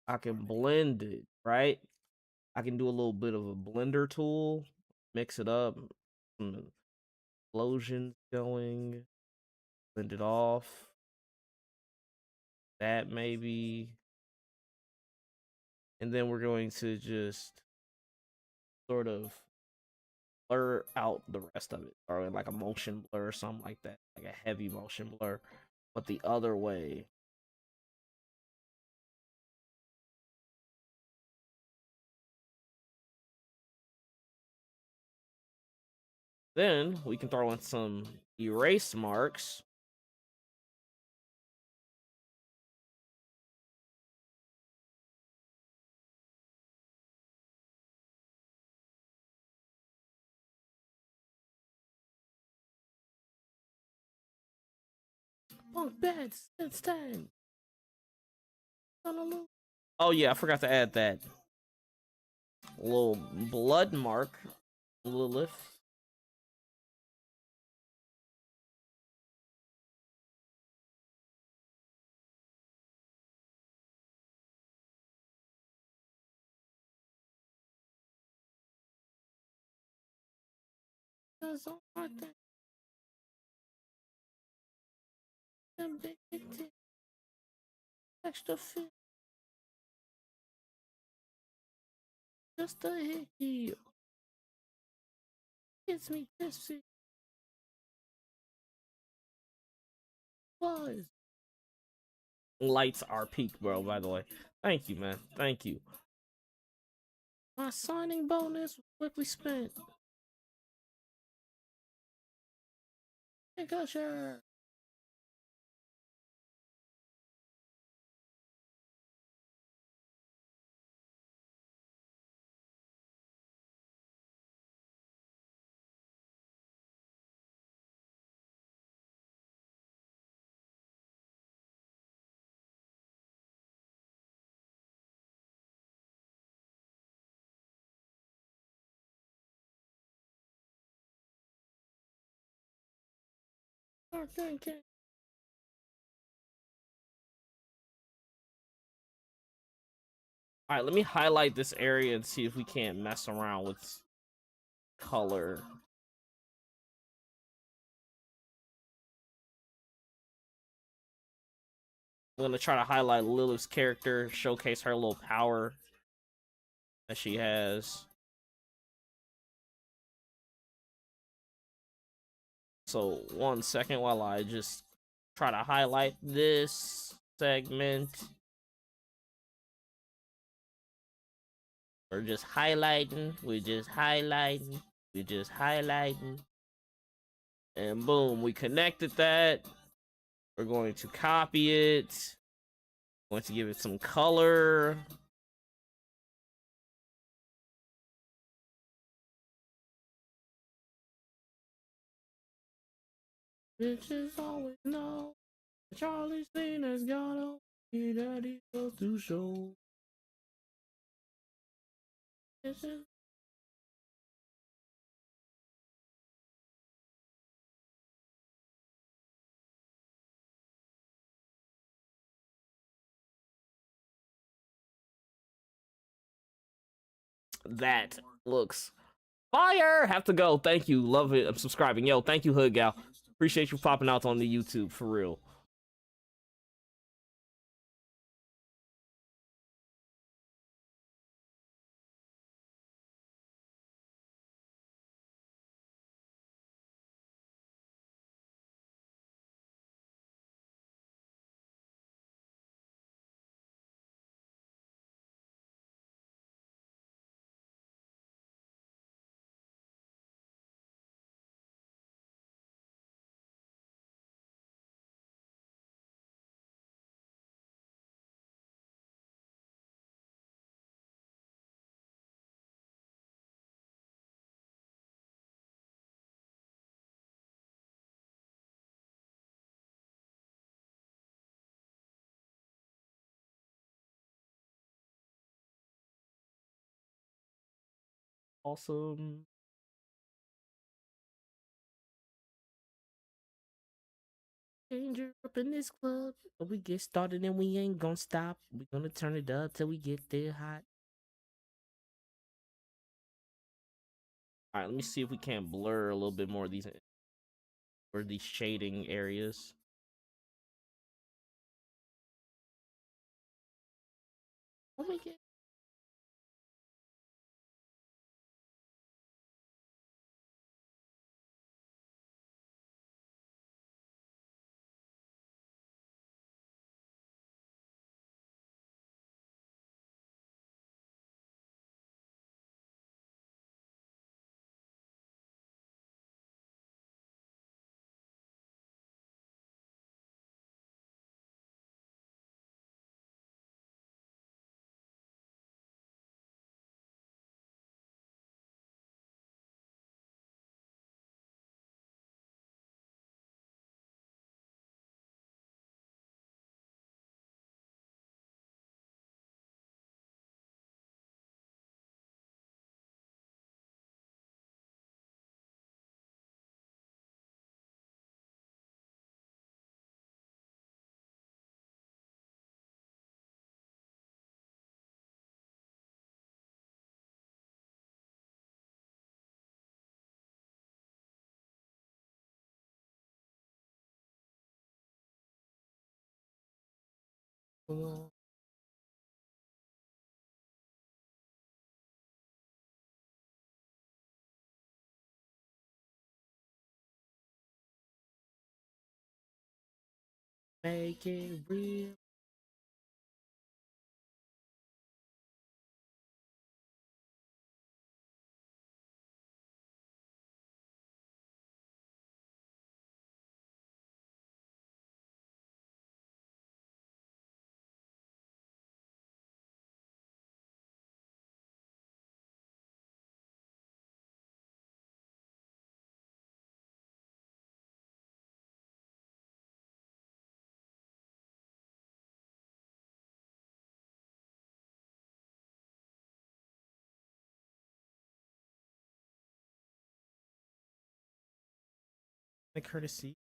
Speaker 1: I can blend it, right? I can do a little bit of a blender tool, mix it up, some explosions going, blend it off. That maybe. And then we're going to just sort of blur out the rest of it, or like a motion blur or something like that, like a heavy motion blur, but the other way. Then we can throw in some erase marks. Bunk beds, it's time. Oh yeah, I forgot to add that little blood mark, Lilith. Extra fit, just a hickey. Gets me tipsy. Buzz. Lights are peak, bro, by the way. Thank you, man. Thank you. My signing bonus quickly spent. Gusher. All right, let me highlight this area and see if we can't mess around with color. I'm gonna try to highlight Lilith's character, showcase her little power that she has. So 1 second while I just try to highlight this segment. We're just highlighting, we're just highlighting, we're just highlighting. And boom, we connected that. We're going to copy it. Going to give it some color. Bitches always know Charlie's thing has got on me that he goes to show. That looks fire. Have to go. Thank you. Love it. I'm subscribing. Yo, thank you, Hood Gal. Appreciate you popping out on the YouTube for real. Awesome. Danger up in this club. But we get started and we ain't gonna stop. We gonna turn it up till we get there hot. All right, let me see if we can't blur a little bit more of these or these shading areas. Oh my god. Make it real. The courtesy.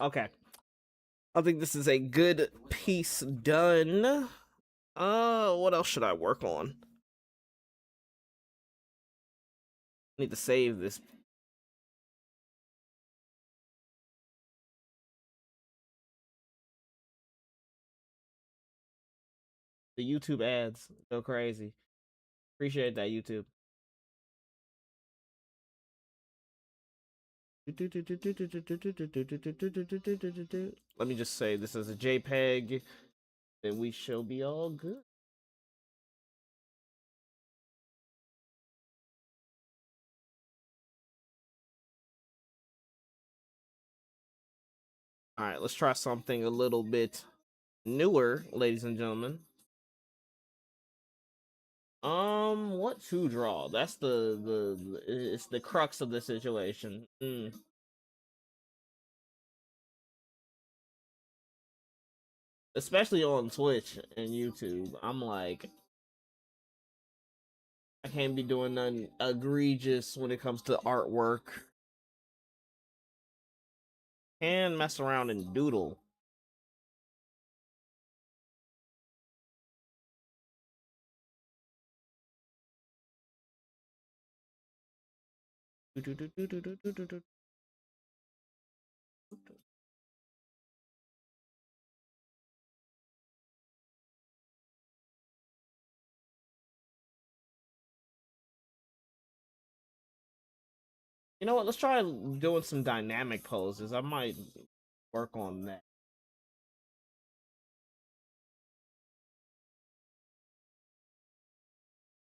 Speaker 1: Okay. I think this is a good piece done. What else should I work on? Need to save this. The YouTube ads go crazy. Appreciate that, YouTube. Let me just say this is a JPEG, and we shall be all good. All right, let's try something a little bit newer, ladies and gentlemen. What to draw? That's it's the crux of the situation. Especially on Twitch and YouTube, I'm like, I can't be doing nothing egregious when it comes to artwork. And mess around and doodle. You know what? Let's try doing some dynamic poses. I might work on that.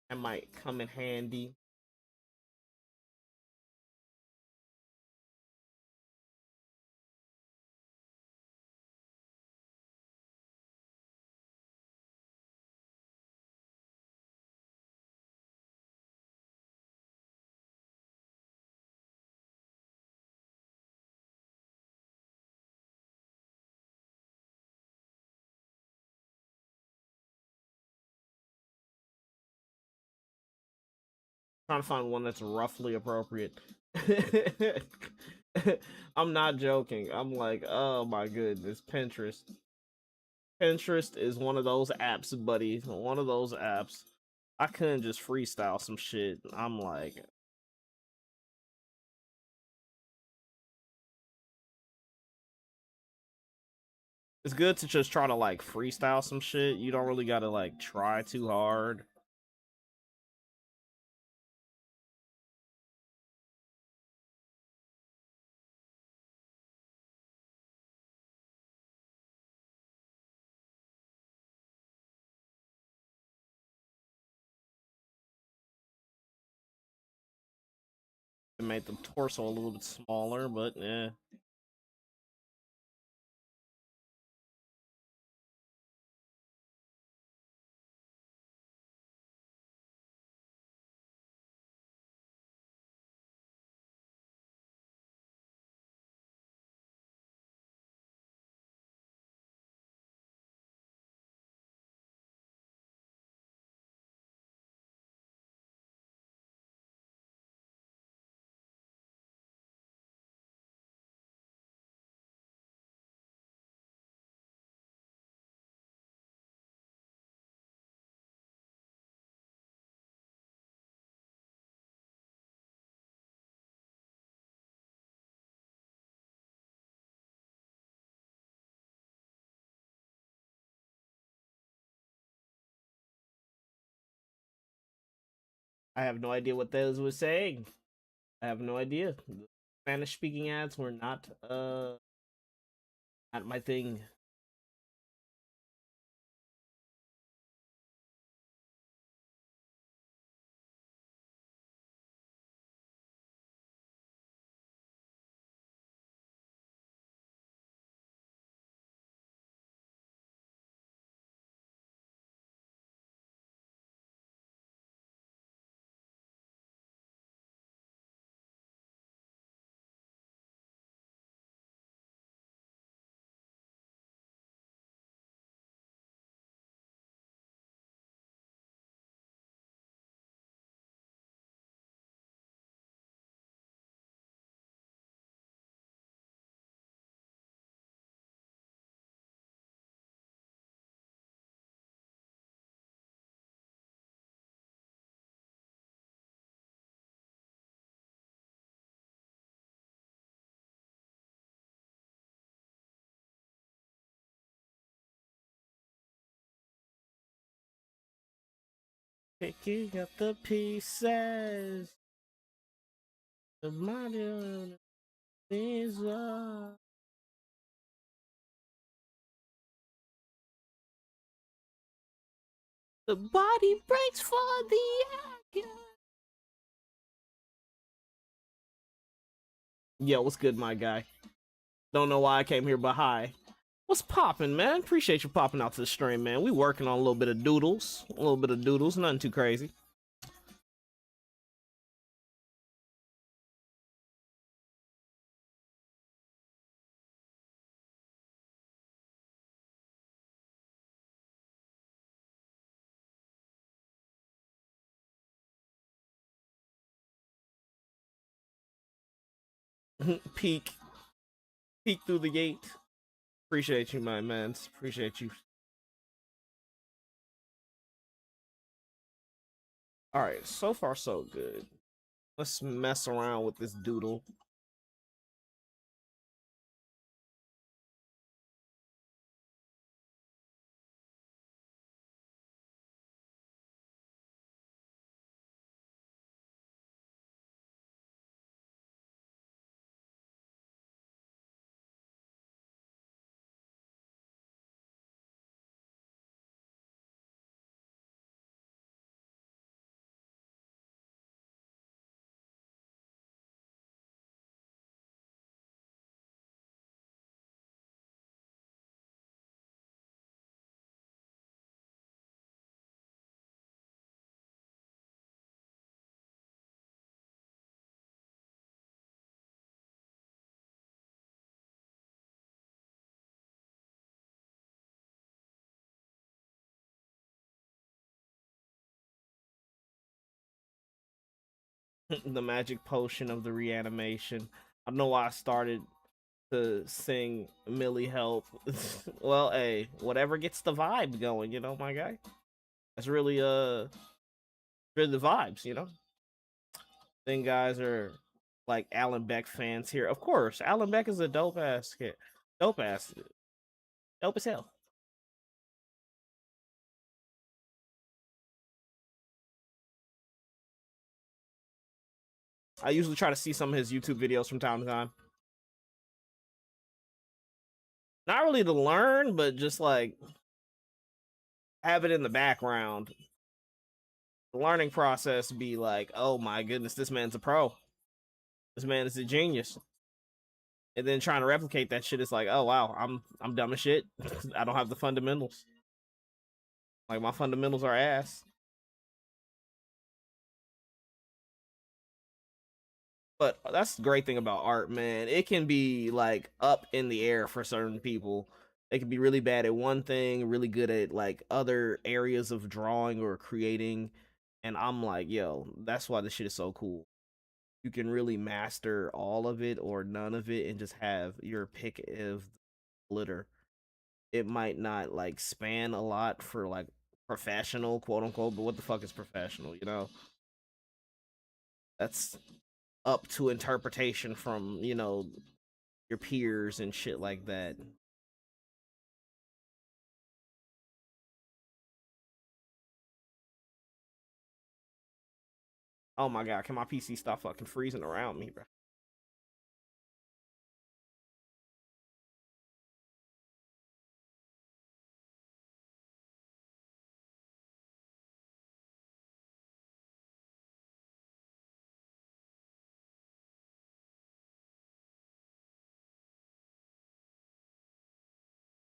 Speaker 1: That might come in handy. Trying to find one that's roughly appropriate. I'm not joking. I'm like, oh my goodness, Pinterest. Pinterest is one of those apps, buddy. One of those apps. I couldn't just freestyle some shit. I'm like, it's good to just try to like freestyle some shit. You don't really gotta like try too hard. It made the torso a little bit smaller, but yeah. I have no idea what those was saying. I have no idea. Spanish speaking ads were not my thing. Picking up the pieces. The model is the body breaks for the action. Yo, what's good, my guy? Don't know why I came here, but hi. What's poppin', man? Appreciate you popping out to the stream, man. We working on a little bit of doodles. Nothing too crazy. Peek through the gate. Appreciate you, my man. Appreciate you. Alright, so far so good. Let's mess around with this doodle. The magic potion of the reanimation. I don't know why I started to sing Millie Help. Well, hey, whatever gets the vibe going, you know, my guy. That's really really the vibes, you know. Then guys are like Alan Beck fans here. Of course, Alan Beck is a dope ass kid. Dope ass. Dope as hell. I usually try to see some of his YouTube videos from time to time. Not really to learn, but just like have it in the background. The learning process be like, oh my goodness, this man's a pro. This man is a genius. And then trying to replicate that shit is like, oh wow, I'm dumb as shit. I don't have the fundamentals. Like my fundamentals are ass. But that's the great thing about art, man. It can be like up in the air for certain people. They can be really bad at one thing, really good at like other areas of drawing or creating. And I'm like, yo, that's why this shit is so cool. You can really master all of it or none of it and just have your pick of glitter. It might not like span a lot for like professional, quote unquote, but what the fuck is professional, you know? That's up to interpretation from, you know, your peers and shit like that. Oh my god, can my PC stop fucking freezing around me, bro?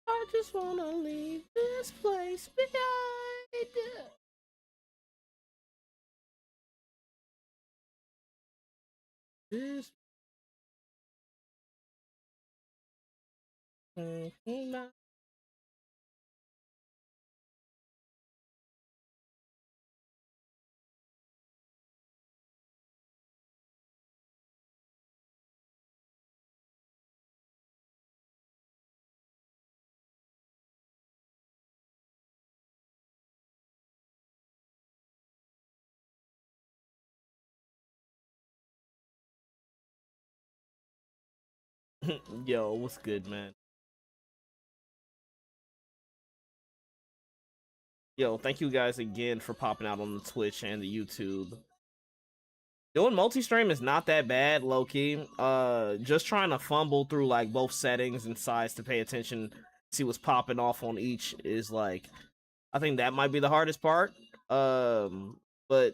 Speaker 1: I just wanna leave this place behind. This Yo, what's good, man? Yo, thank you guys again for popping out on the Twitch and the YouTube. Doing multi-stream is not that bad, low-key. Just trying to fumble through like both settings and size to pay attention, see what's popping off on each is like, I think that might be the hardest part. But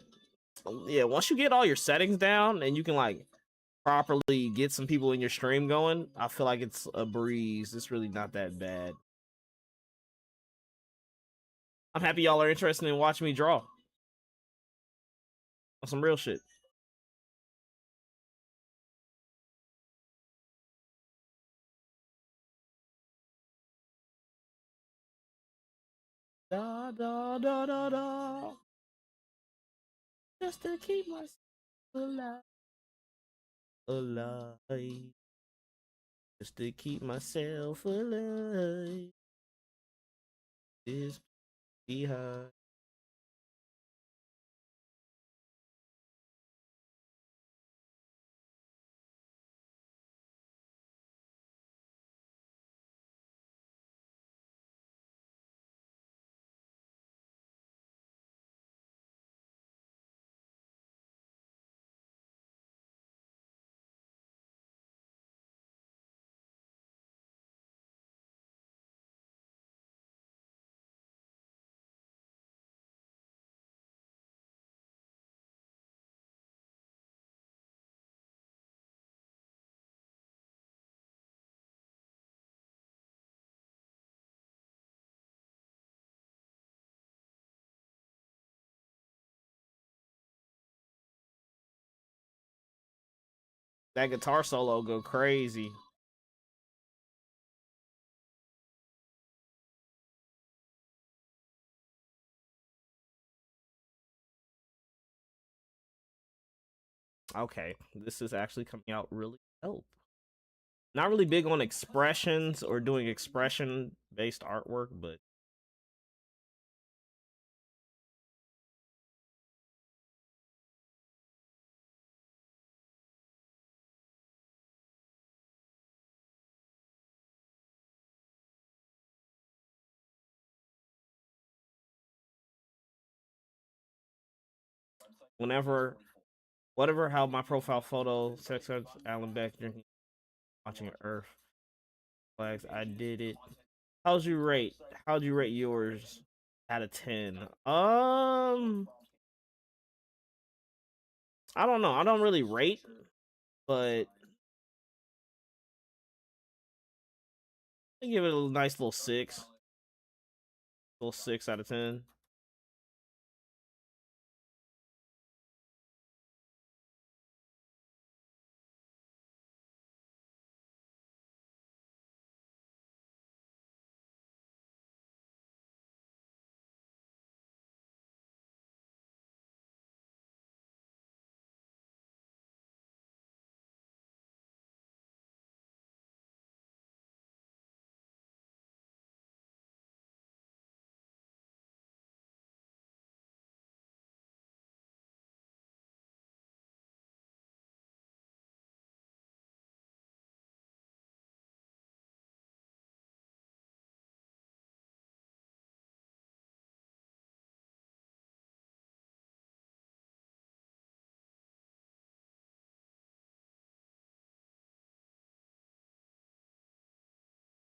Speaker 1: yeah, once you get all your settings down and you can like properly get some people in your stream going, I feel like it's a breeze. It's really not that bad. I'm happy y'all are interested in watching me draw on some real shit. Da da da da da. Just to keep myself alive, alive. Just to keep myself alive. Is behind. That guitar solo go crazy. Okay, this is actually coming out really dope. Not really big on expressions or doing expression based artwork, but whenever, whatever, how my profile photo, sex Alan Beck drinking, watching Earth flags, I did it. How'd you rate? How'd you rate yours out of 10? I don't know. I don't really rate, but I give it a nice little 6. Little 6 out of 10.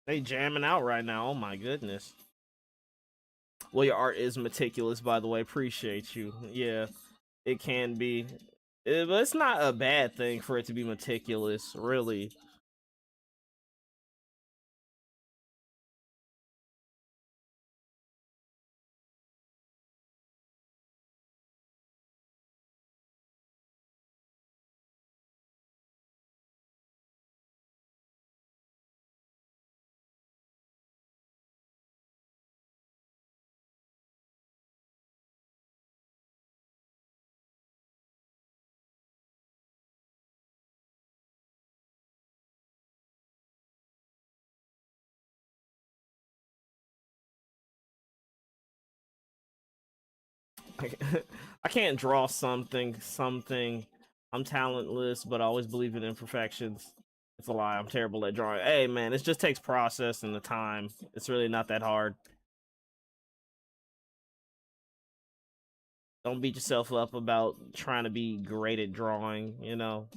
Speaker 1: They jamming out right now. Oh my goodness. Well, your art is meticulous, by the way. Appreciate you. Yeah, it can be. But it's not a bad thing for it to be meticulous, really. I can't draw something. I'm talentless, but I always believe in imperfections. It's a lie. I'm terrible at drawing. Hey, man, it just takes process and the time. It's really not that hard. Don't beat yourself up about trying to be great at drawing, you know.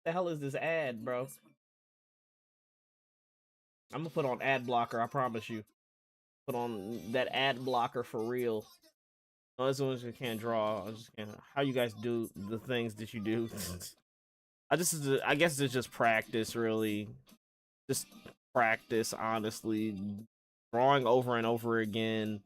Speaker 1: The hell is this ad, bro? I'm gonna put on ad blocker, I promise you. Put on that ad blocker for real. No, as long as you can't draw, I just can't. How you guys do the things that you do? I guess it's just practice, really. Just practice, honestly. Drawing over and over again.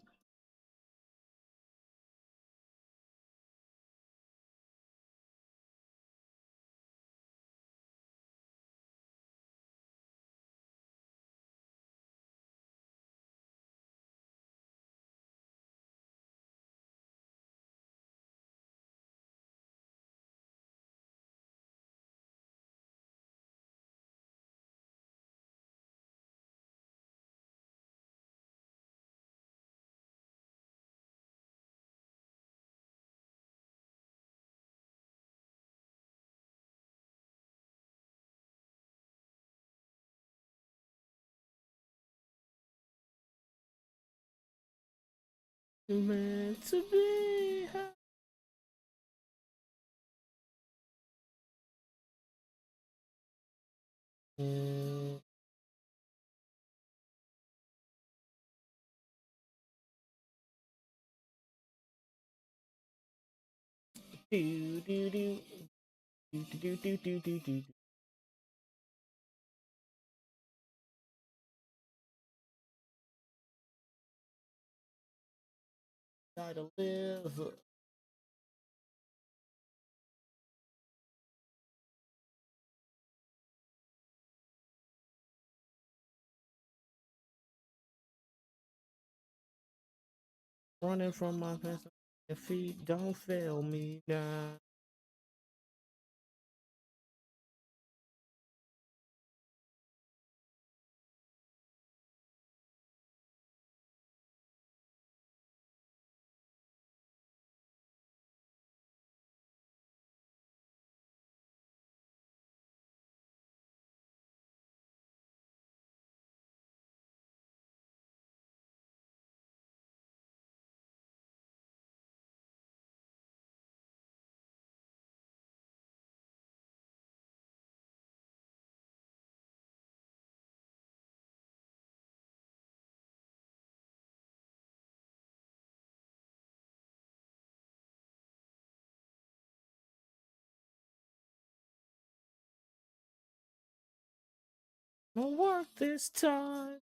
Speaker 1: Meant to be. Mm. Do do do do do do do do do. Try to live. Running from my past. Your feet don't fail me now. Won't work this time.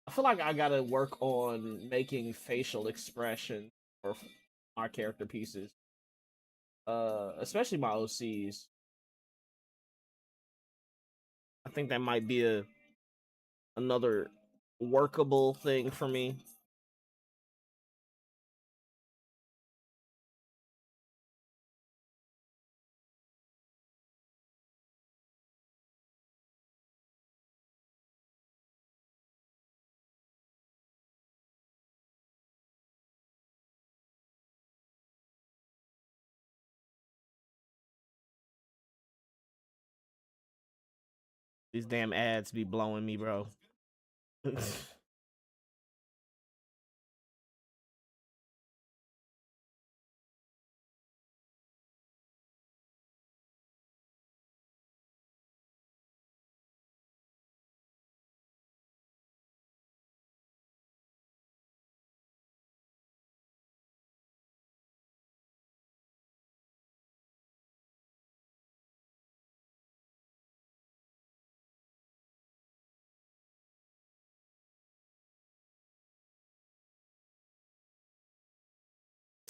Speaker 1: I feel like I gotta work on making facial expression for my character pieces. Especially my OCs. I think that might be another workable thing for me. These damn ads be blowing me, bro.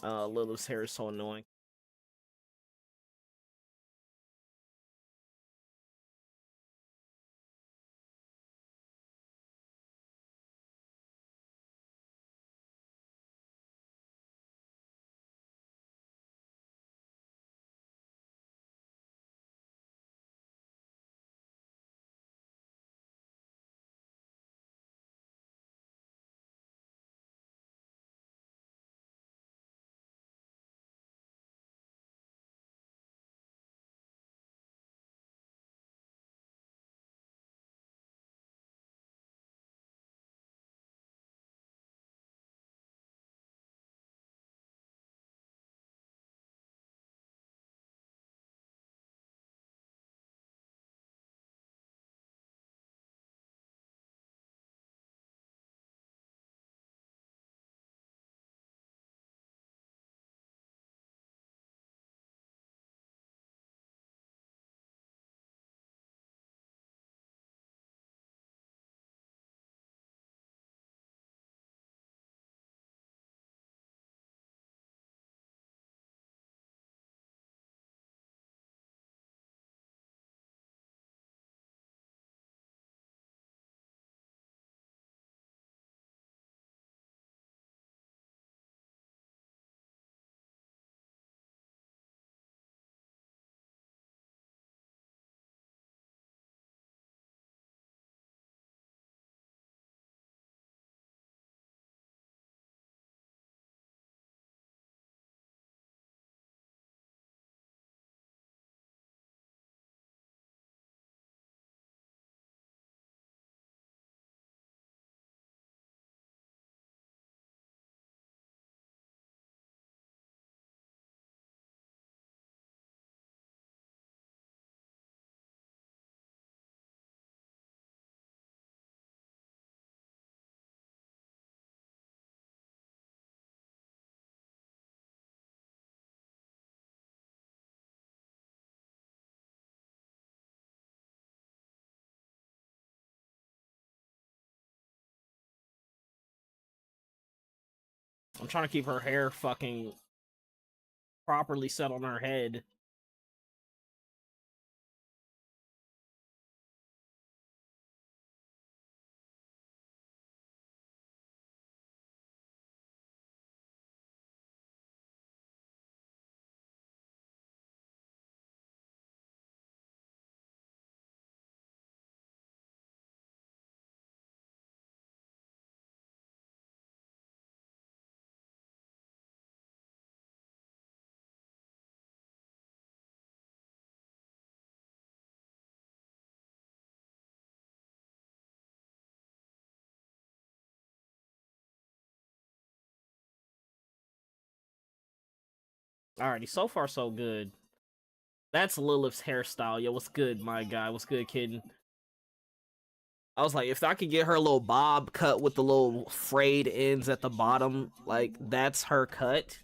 Speaker 1: Lilith's hair is so annoying. I'm trying to keep her hair fucking properly set on her head. Alrighty, so far so good. That's Lilith's hairstyle. Yo, what's good, my guy? What's good, kid? I was like, if I could get her little bob cut with the little frayed ends at the bottom, like that's her cut.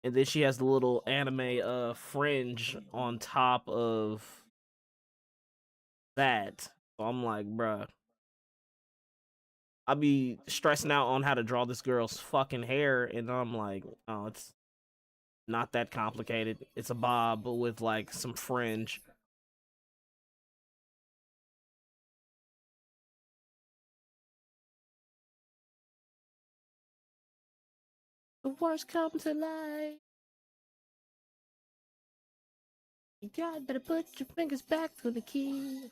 Speaker 1: And then she has the little anime fringe on top of that. So I'm like, bruh, I be stressing out on how to draw this girl's fucking hair, and I'm like, oh, it's not that complicated. It's a bob with like some fringe. The worst come to light. You better put your fingers back to the key.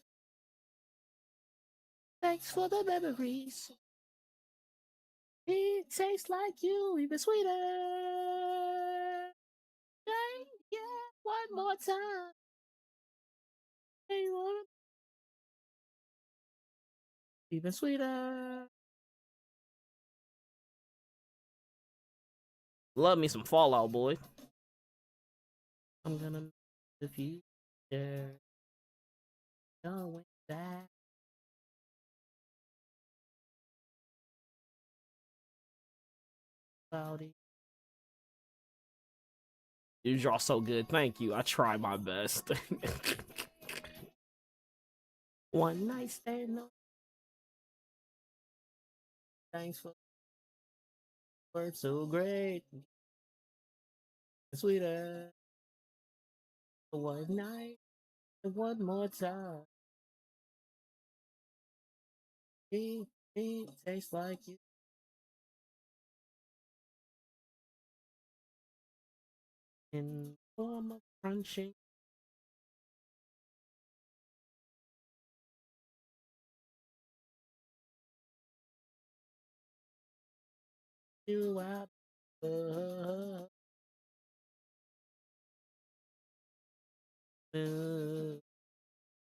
Speaker 1: Thanks for the memories. It tastes like you, even sweeter. Yeah, one more time. Even sweeter. Love me some Fallout, boy. I'm gonna make the future going back. Cloudy. You draw so good. Thank you. I try my best. One night stand. No. Thanks for the word so great. Sweeter. One night. One more time. It tastes like you. In form of crunching. You out.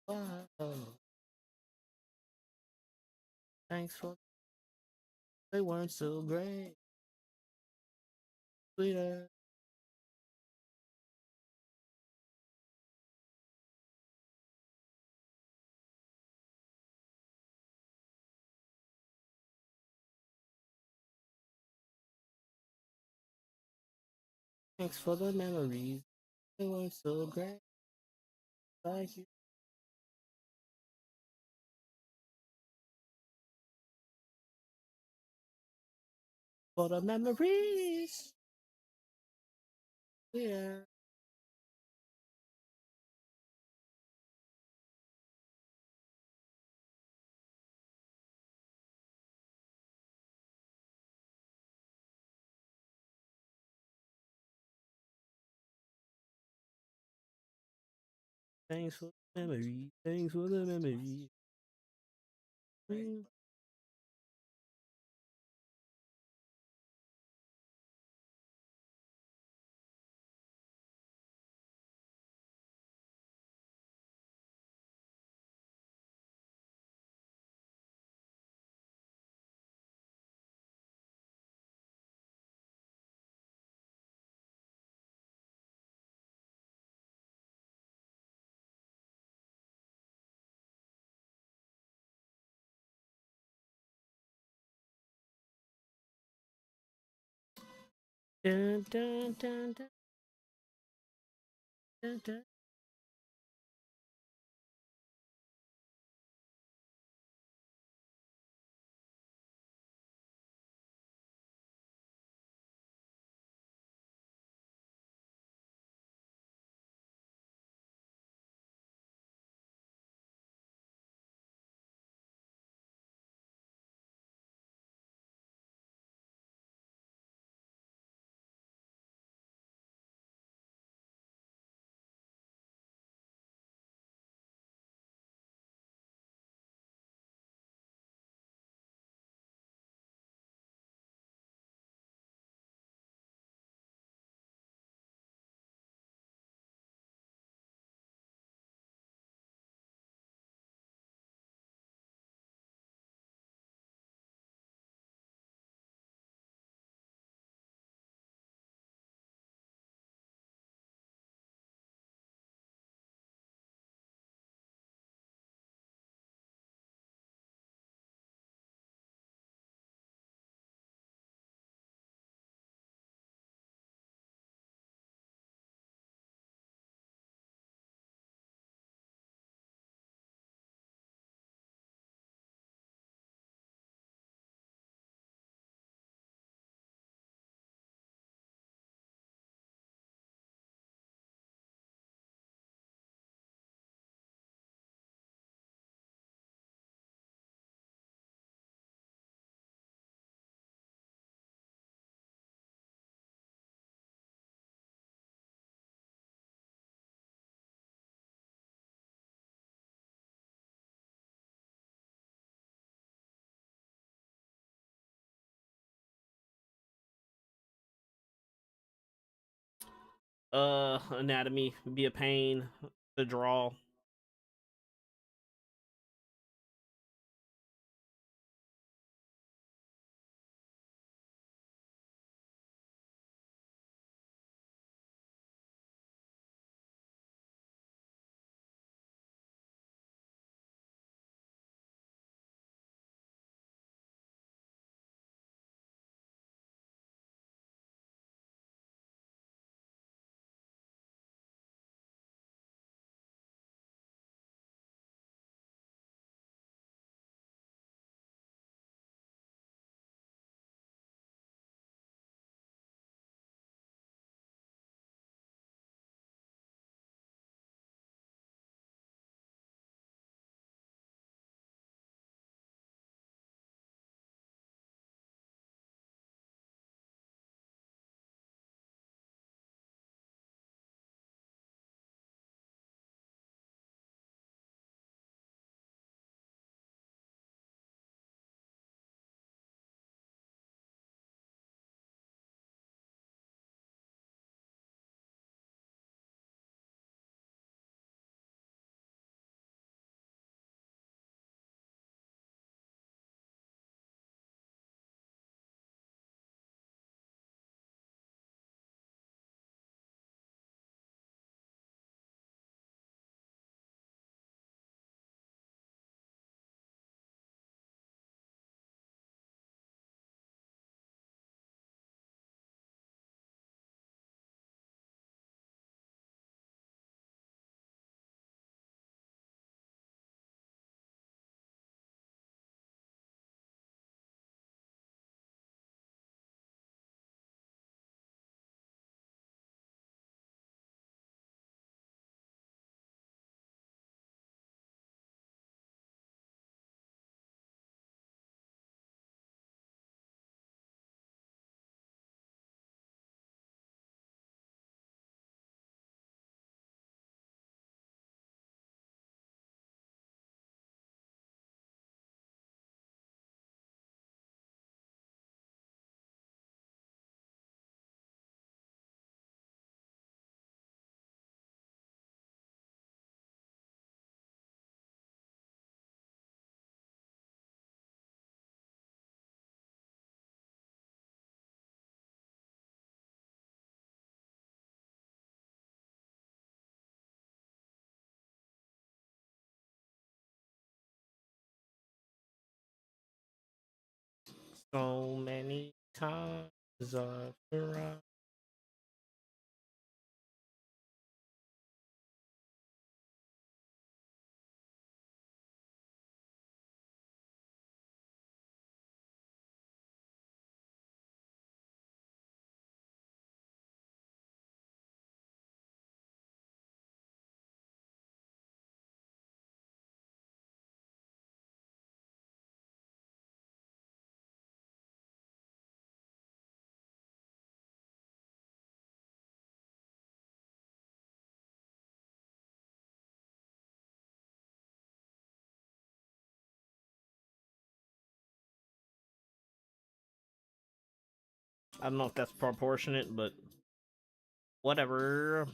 Speaker 1: Wow. Thanks for they weren't so great. Sweeter. Thanks for the memories. They weren't so great. Like you. For the memories. Yeah. Thanks for the memories. Thanks for the memories. Mm. Dun, dun, dun, dun, dun, dun. Anatomy be a pain to draw. So many times I've tried. I don't know if that's proportionate, but whatever.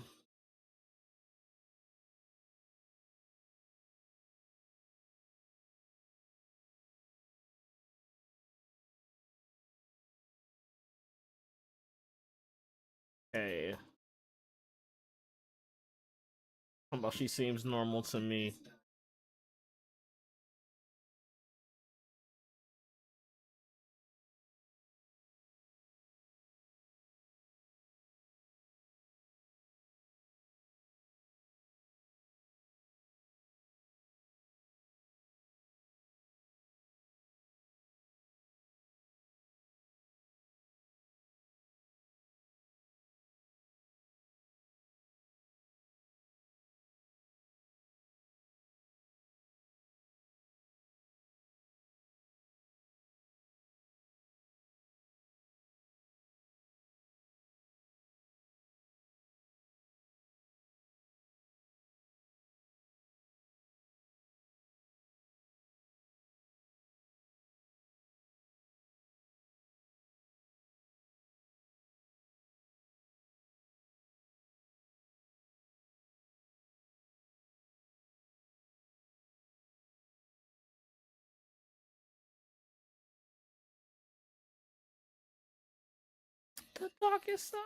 Speaker 1: Okay. How about she seems normal to me? the darkest stuff.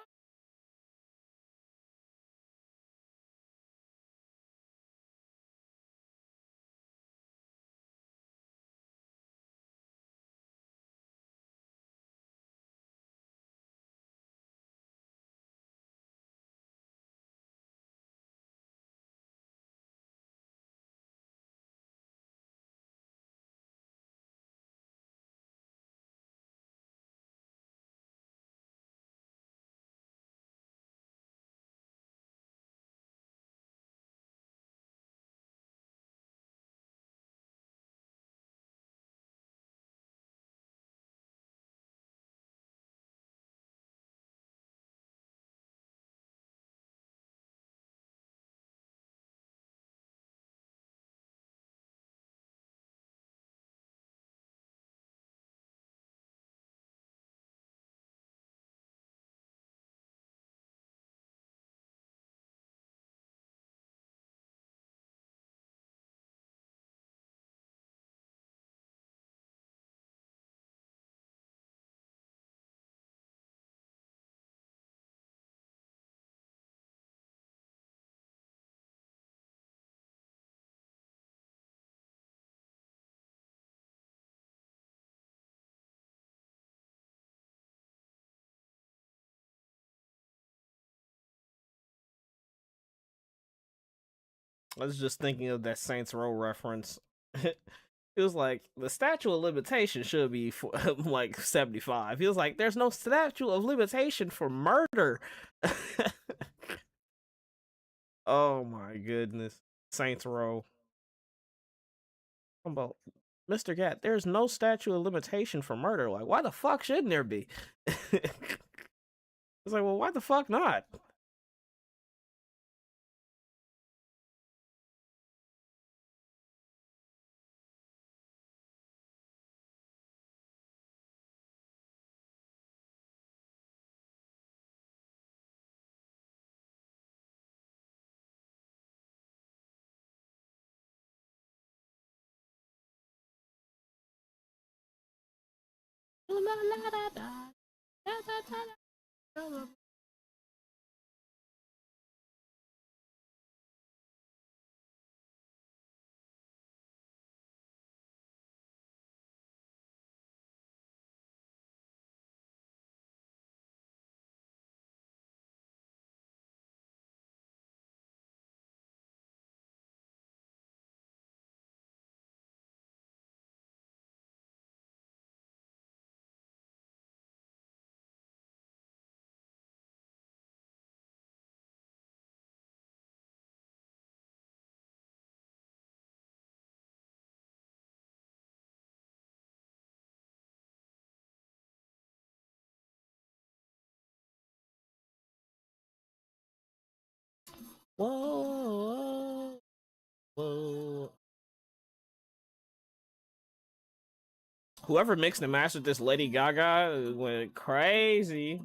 Speaker 1: I was just thinking of that Saints Row reference. It was like the statute of limitation should be for, like 75. He was like, "There's no statute of limitation for murder." Oh my goodness, Saints Row. I'm about Mr. Gat. There's no statute of limitation for murder. Like, why the fuck shouldn't there be? It's like, well, why the fuck not? Whoa, whoa. Whoever mixed and mastered this Lady Gaga went crazy.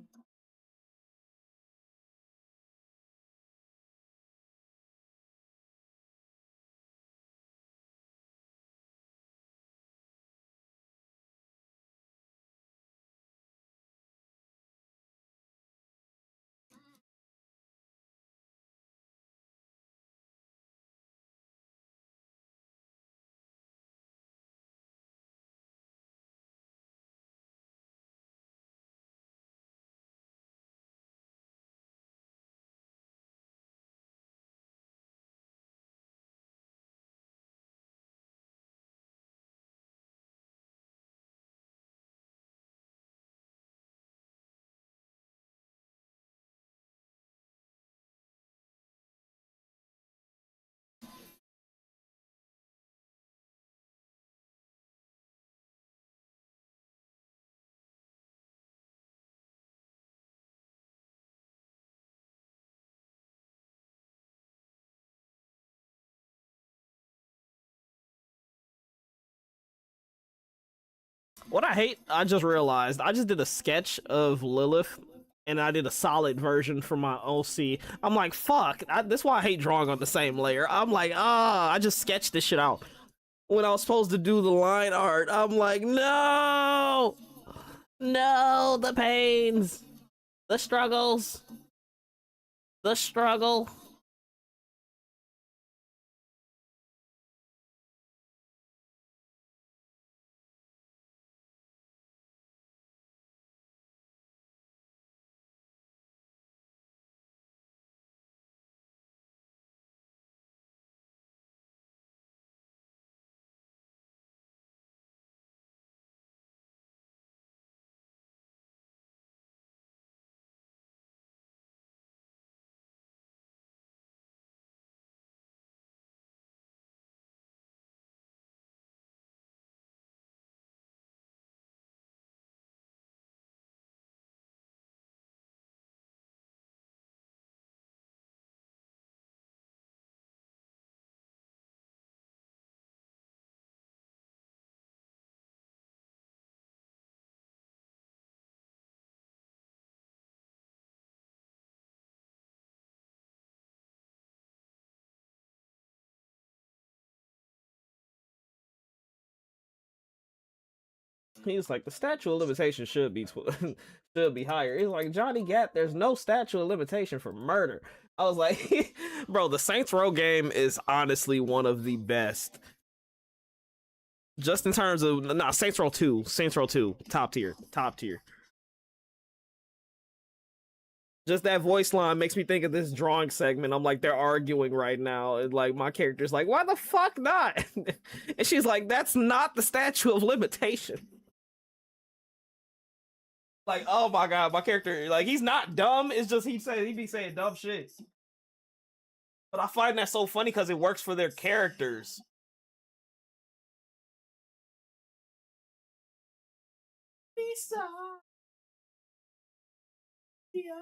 Speaker 1: What I hate, I just realized, I just did a sketch of Lilith and I did a solid version for my OC. I'm like, fuck, that's why I hate drawing on the same layer. I'm like, I just sketched this shit out. When I was supposed to do the line art, I'm like, no, the pains. The struggles. The struggle. He's like, the statute of limitation should be should be higher. He's like, Johnny Gat, there's no statute of limitation for murder. I was like, bro, the Saints Row game is honestly one of the best. Just in terms of Saints Row 2, top tier, top tier. Just that voice line makes me think of this drawing segment. I'm like, they're arguing right now, and like my character's like, why the fuck not? And she's like, that's not the statute of limitation. Like, oh my god, my character, like, he's not dumb. It's just he be saying dumb shit. But I find that so funny because it works for their characters. Lisa. Yeah.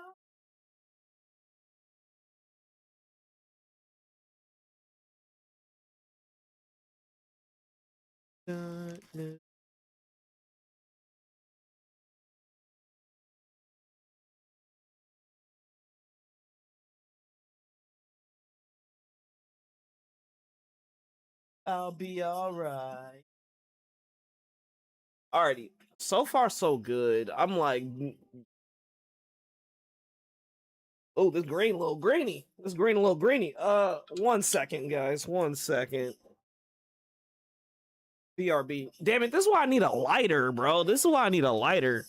Speaker 1: I'll be alright. Alrighty. So far, so good. I'm like, oh, this green little greeny. This green little greeny. 1 second, guys. 1 second. BRB. Damn it, this is why I need a lighter, bro. This is why I need a lighter.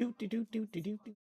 Speaker 1: Do do do do do do do.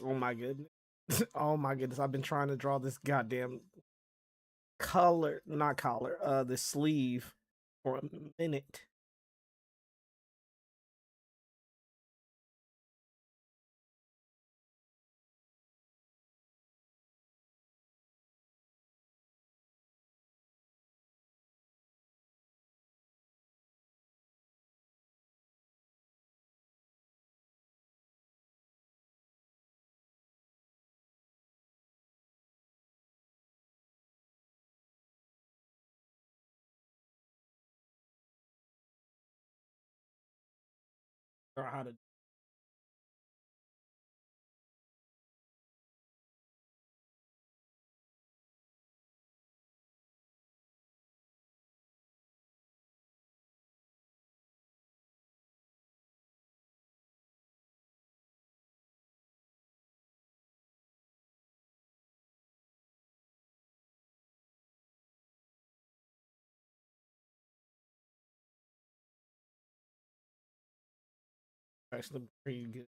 Speaker 1: Oh my goodness. Oh my goodness. I've been trying to draw this goddamn color, not collar, the sleeve for a minute. Or how to actually pretty good.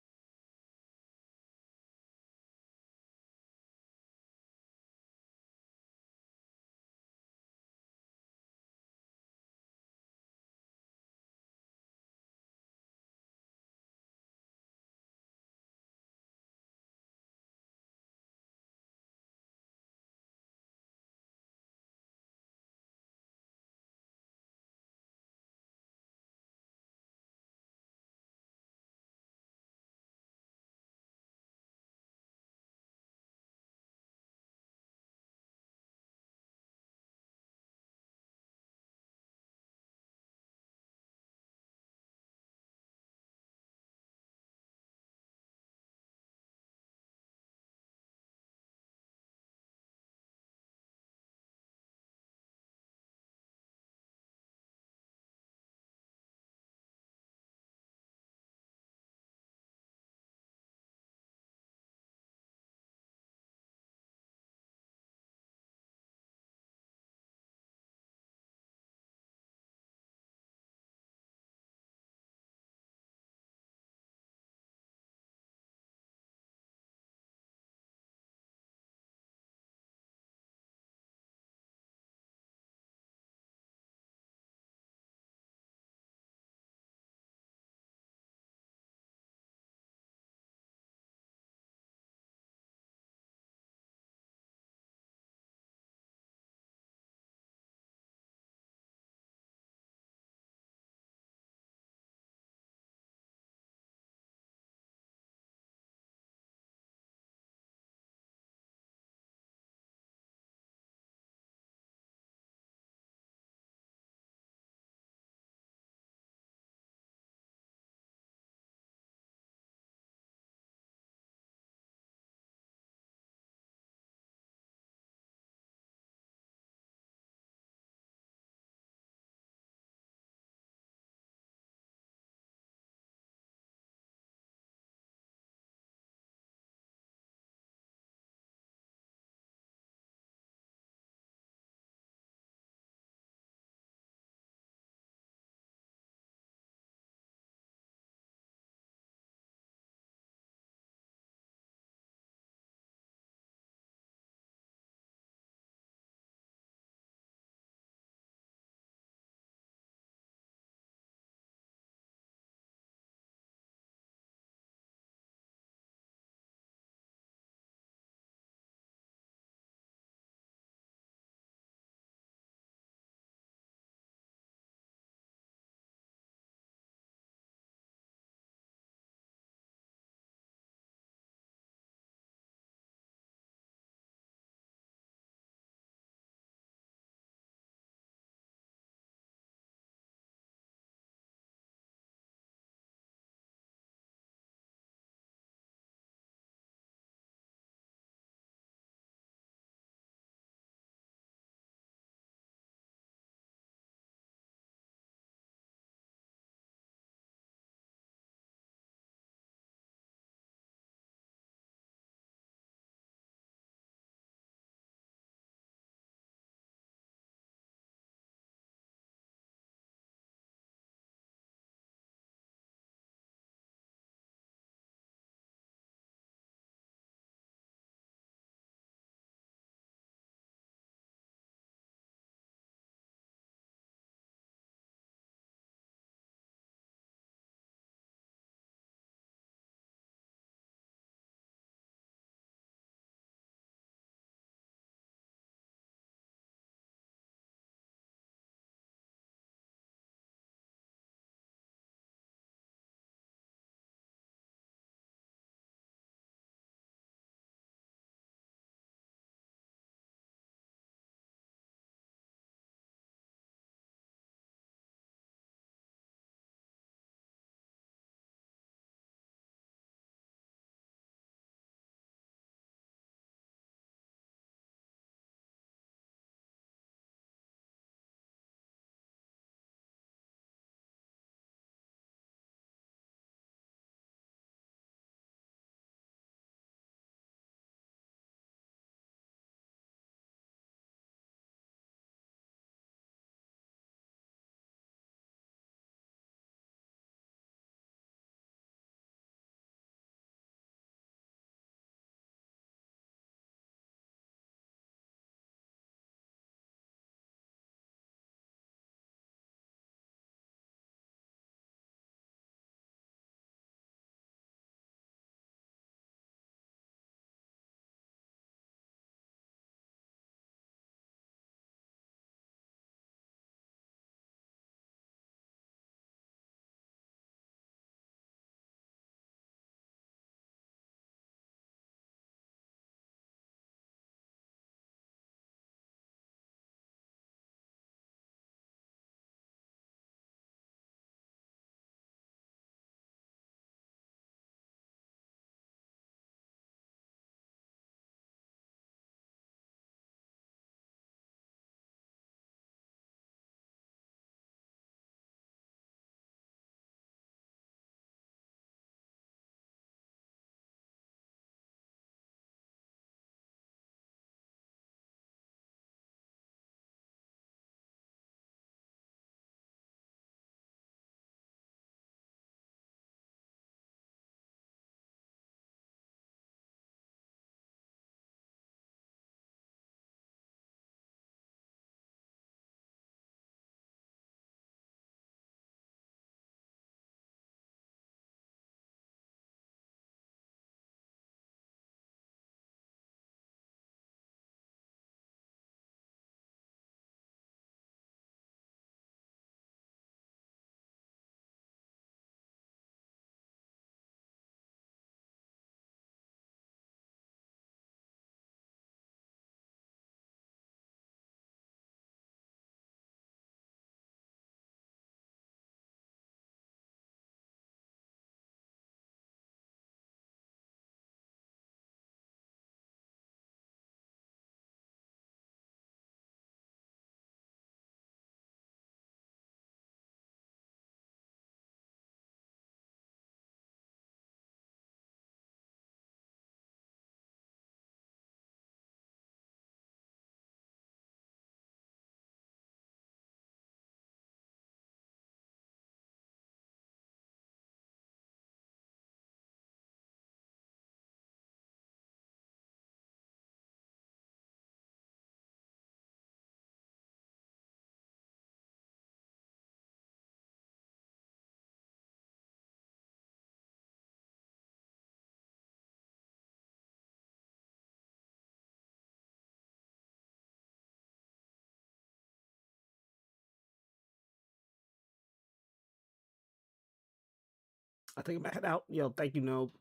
Speaker 2: I think I'm gonna head out. Yo, thank you, no.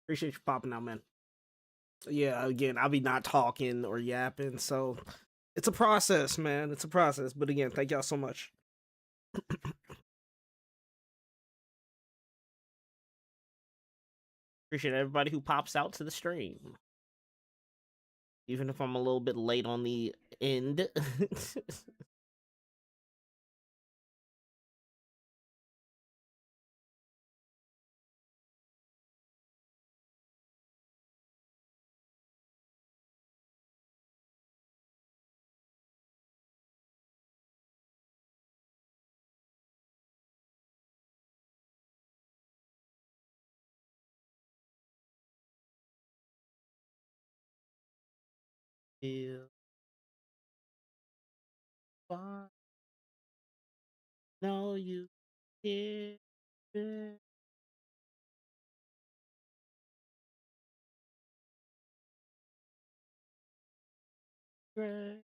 Speaker 2: Appreciate you popping out, man. Yeah, again, I'll be not talking or yapping, so it's a process, man. It's a process. But again, thank y'all so much.
Speaker 1: Appreciate everybody who pops out to the stream. Even if I'm a little bit late on the end. Feel fine. No, you can't. Right.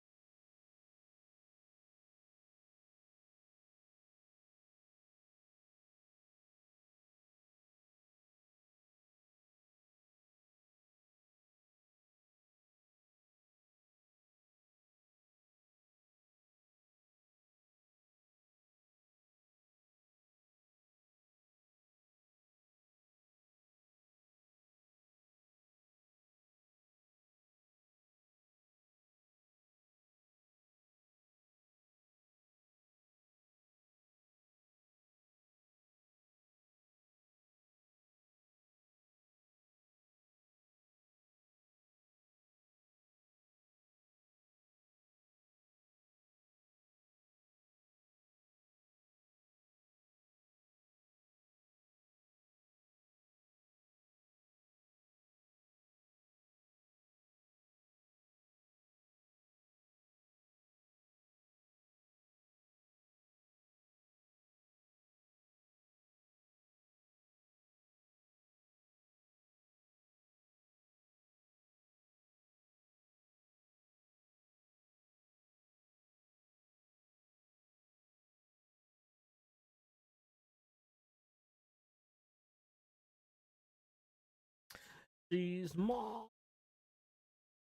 Speaker 1: She's mom.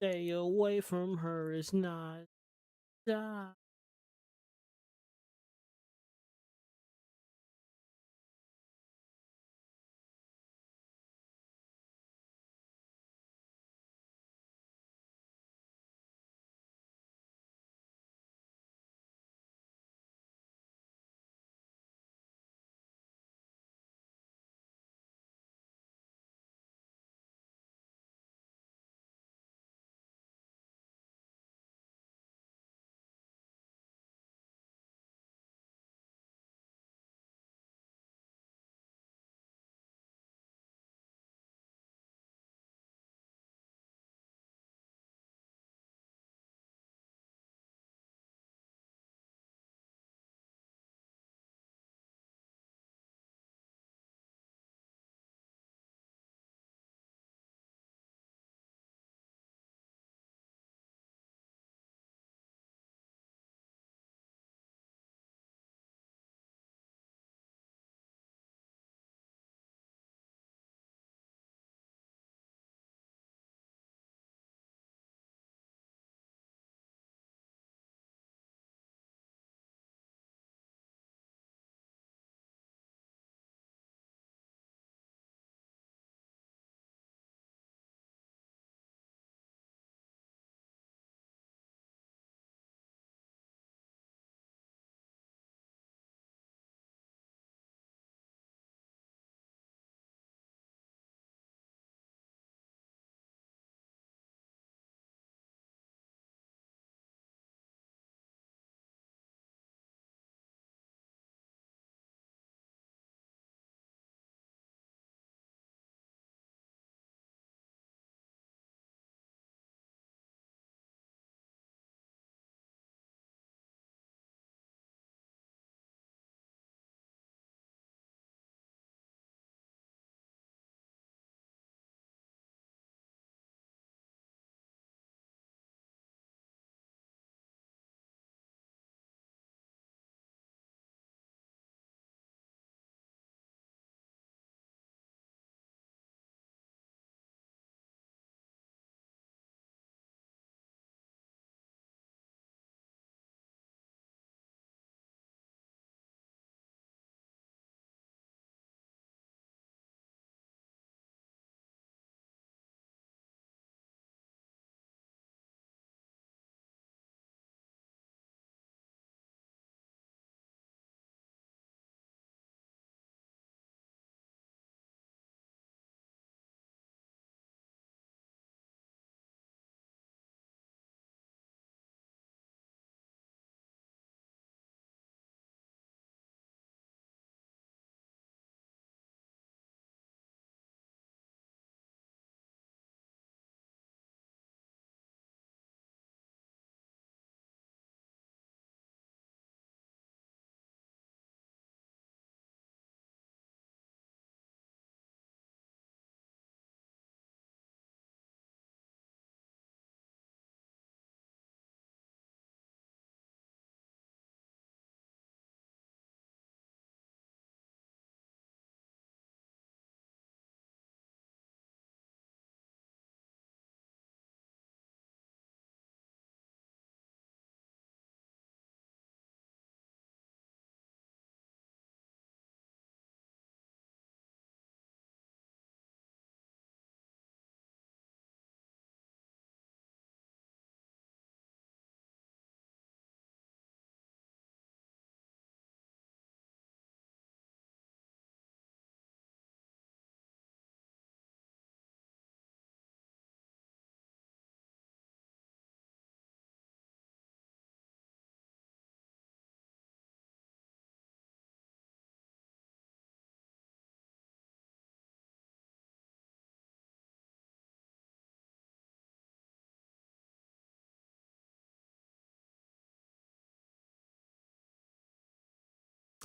Speaker 1: Stay away from her is not die.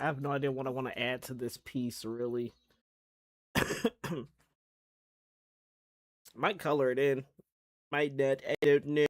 Speaker 2: I have no idea what I want to add to this piece, really. Might color it in. Might not. I don't know.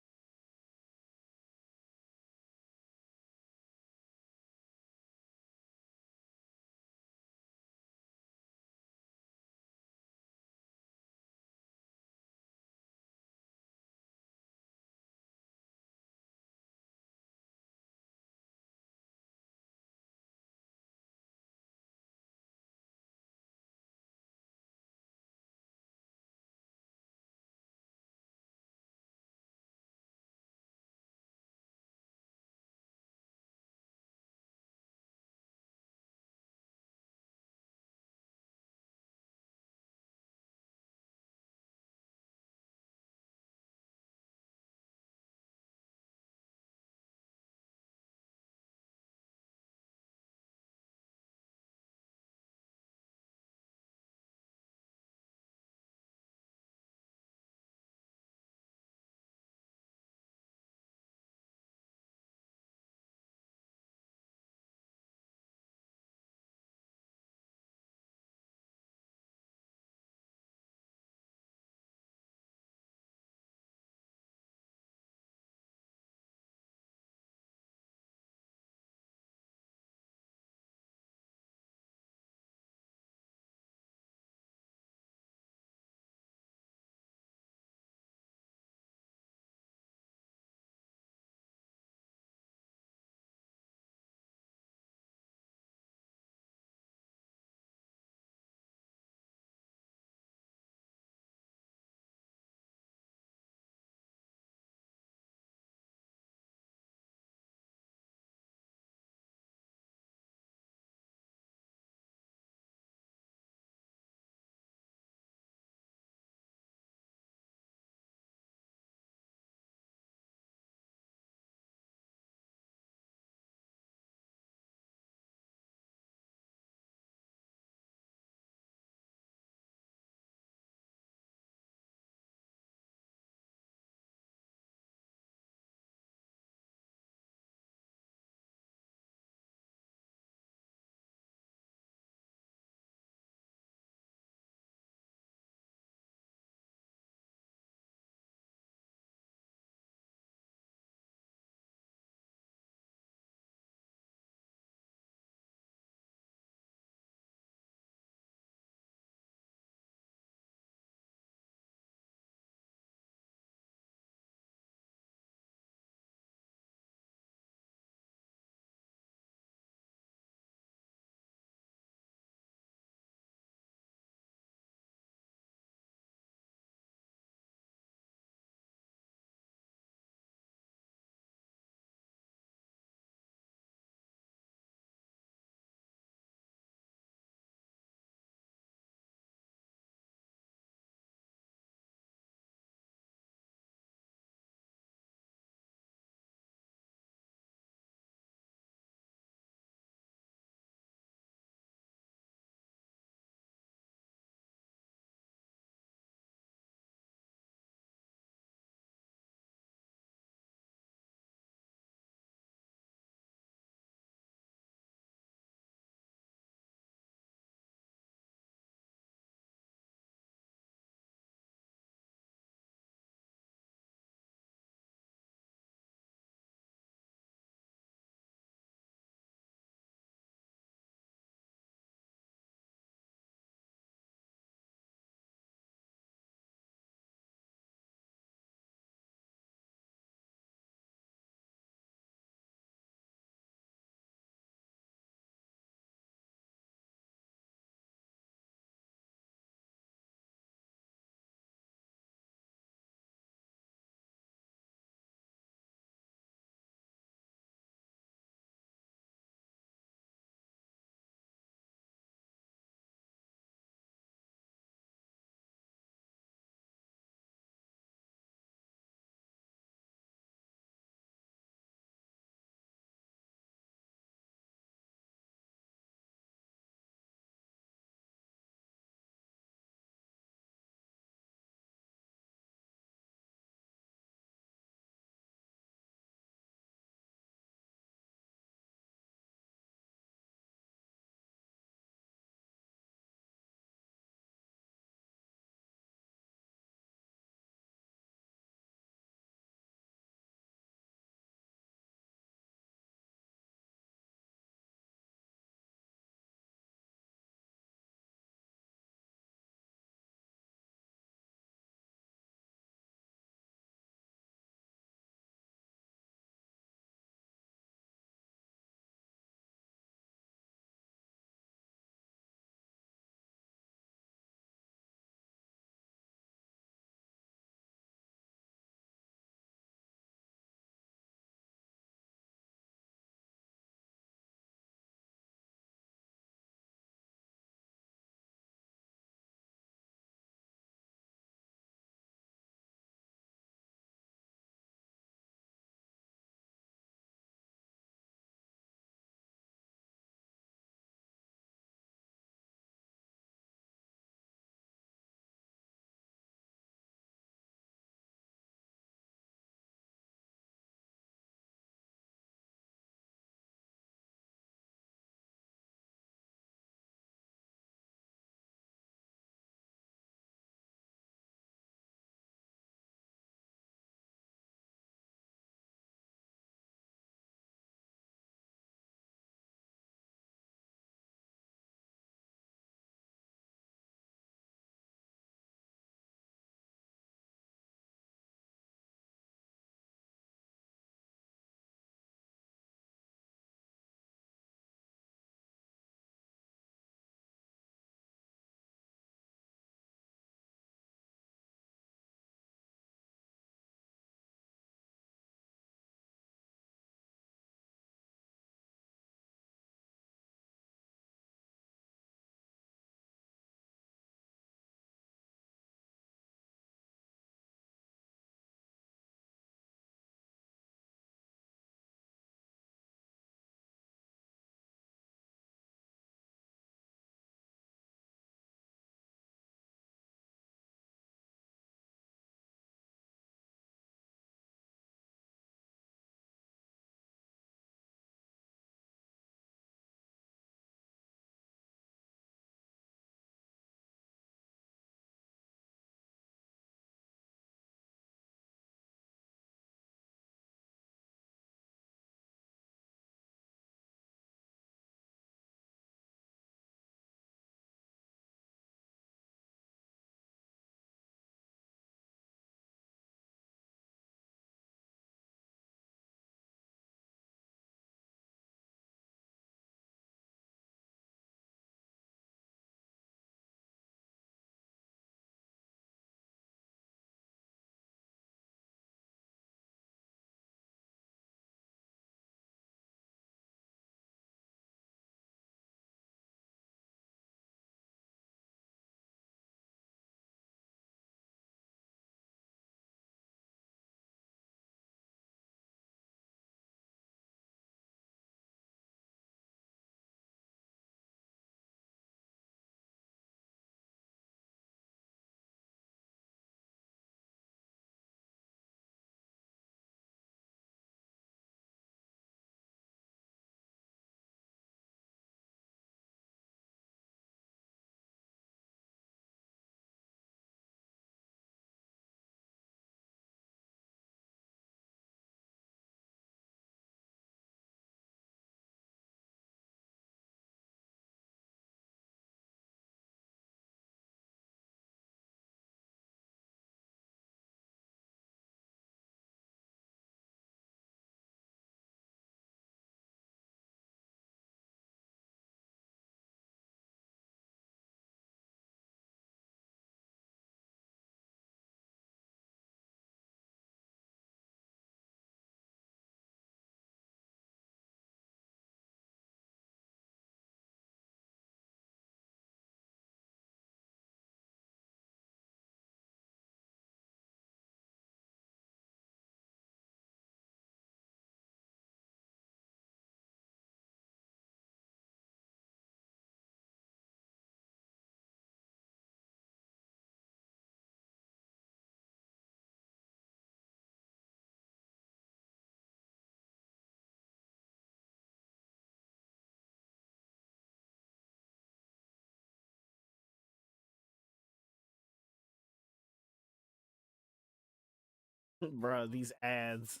Speaker 2: Bro, these ads.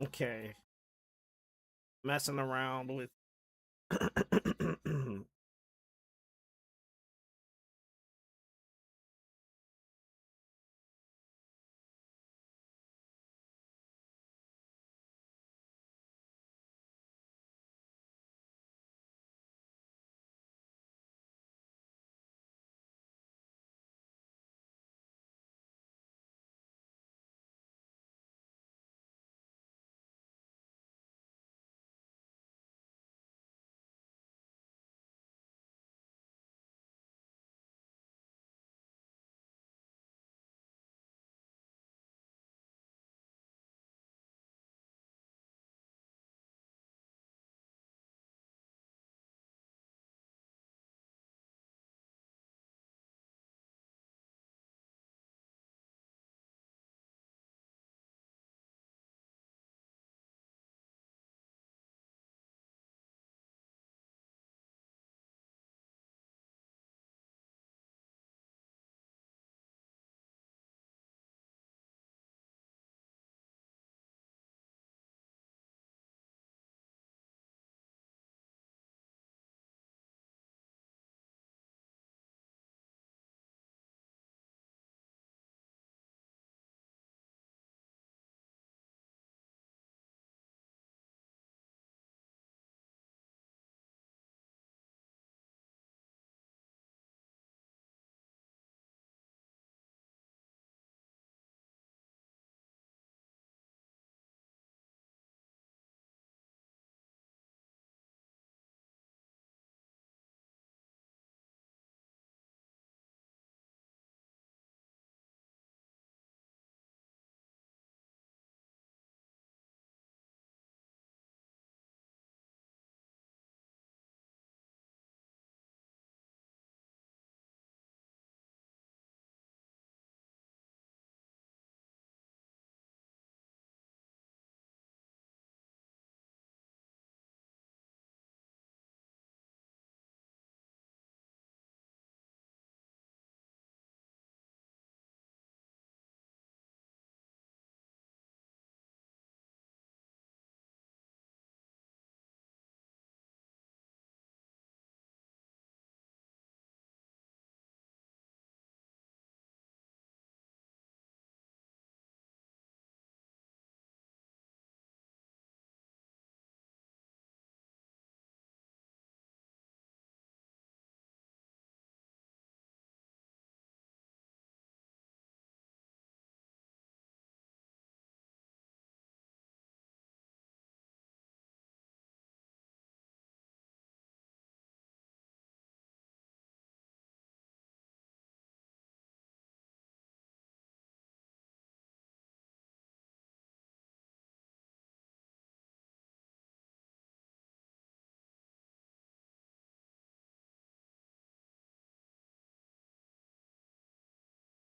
Speaker 2: Okay. Messing around with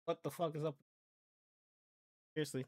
Speaker 2: what the fuck is up? Seriously.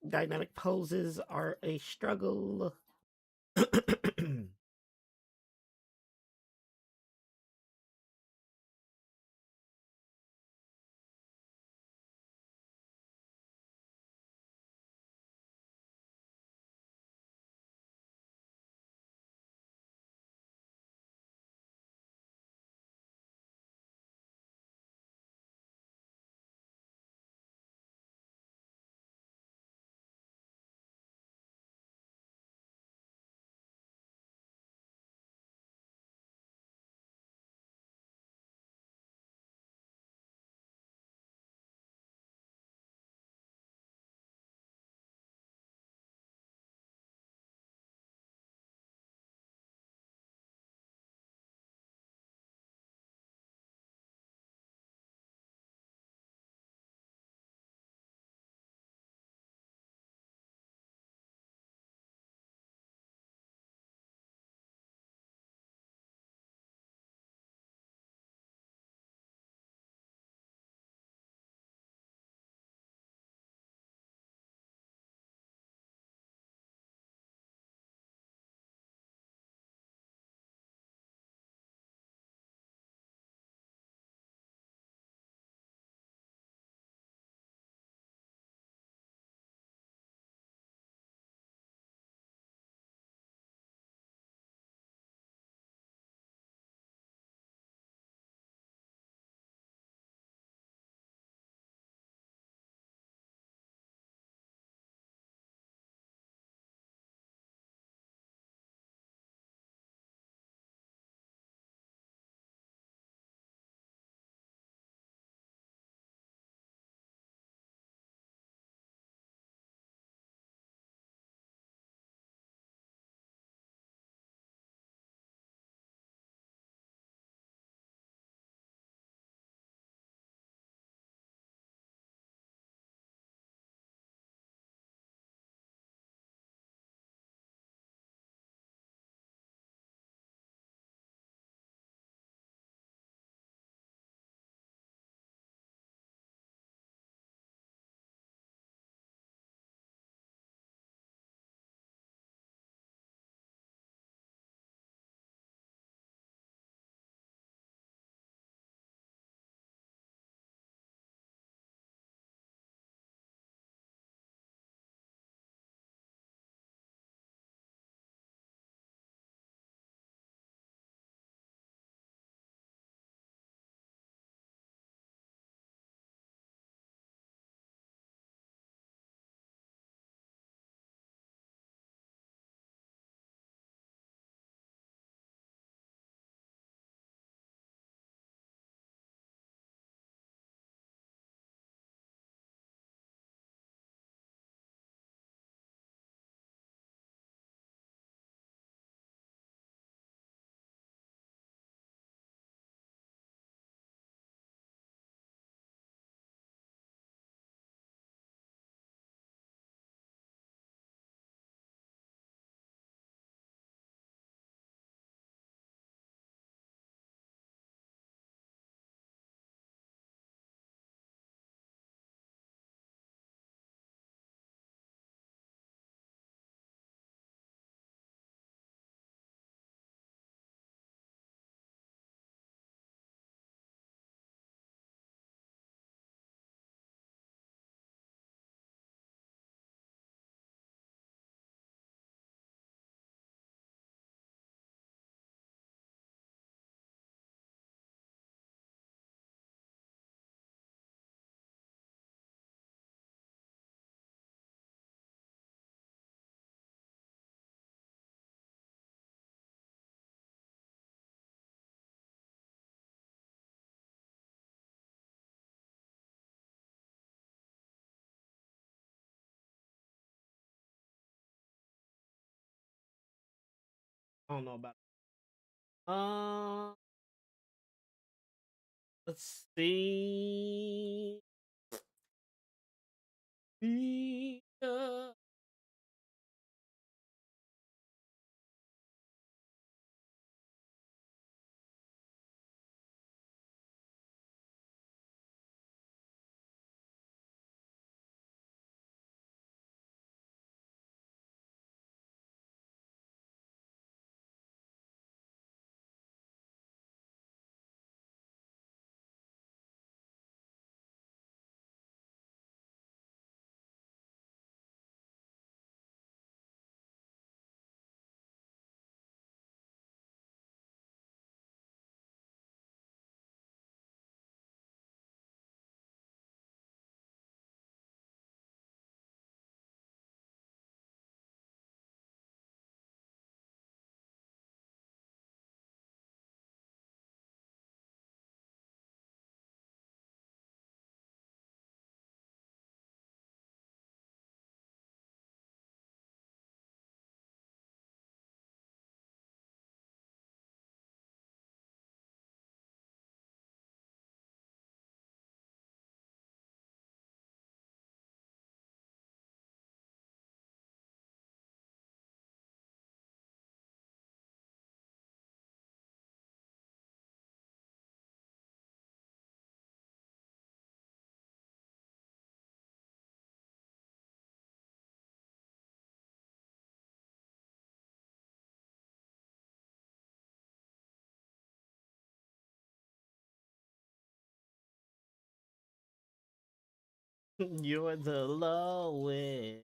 Speaker 2: Dynamic poses are a struggle. I don't know about. Uh, let's see.
Speaker 1: You're the lowest.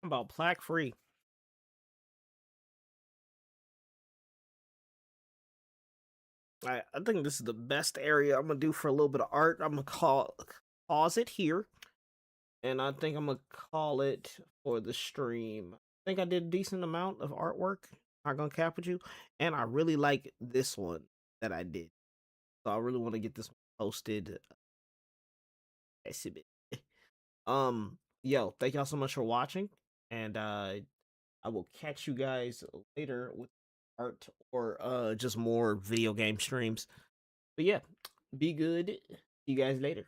Speaker 2: About plaque free. I think this is the best area I'm gonna do for a little bit of art. I'm gonna pause it here, and I think I'm gonna call it for the stream. I think I did a decent amount of artwork. Not gonna cap with you, and I really like this one that I did. So I really want to get this one posted. Yo, thank y'all so much for watching, and I will catch you guys later with art or just more video game streams. But yeah, be good. See you guys later.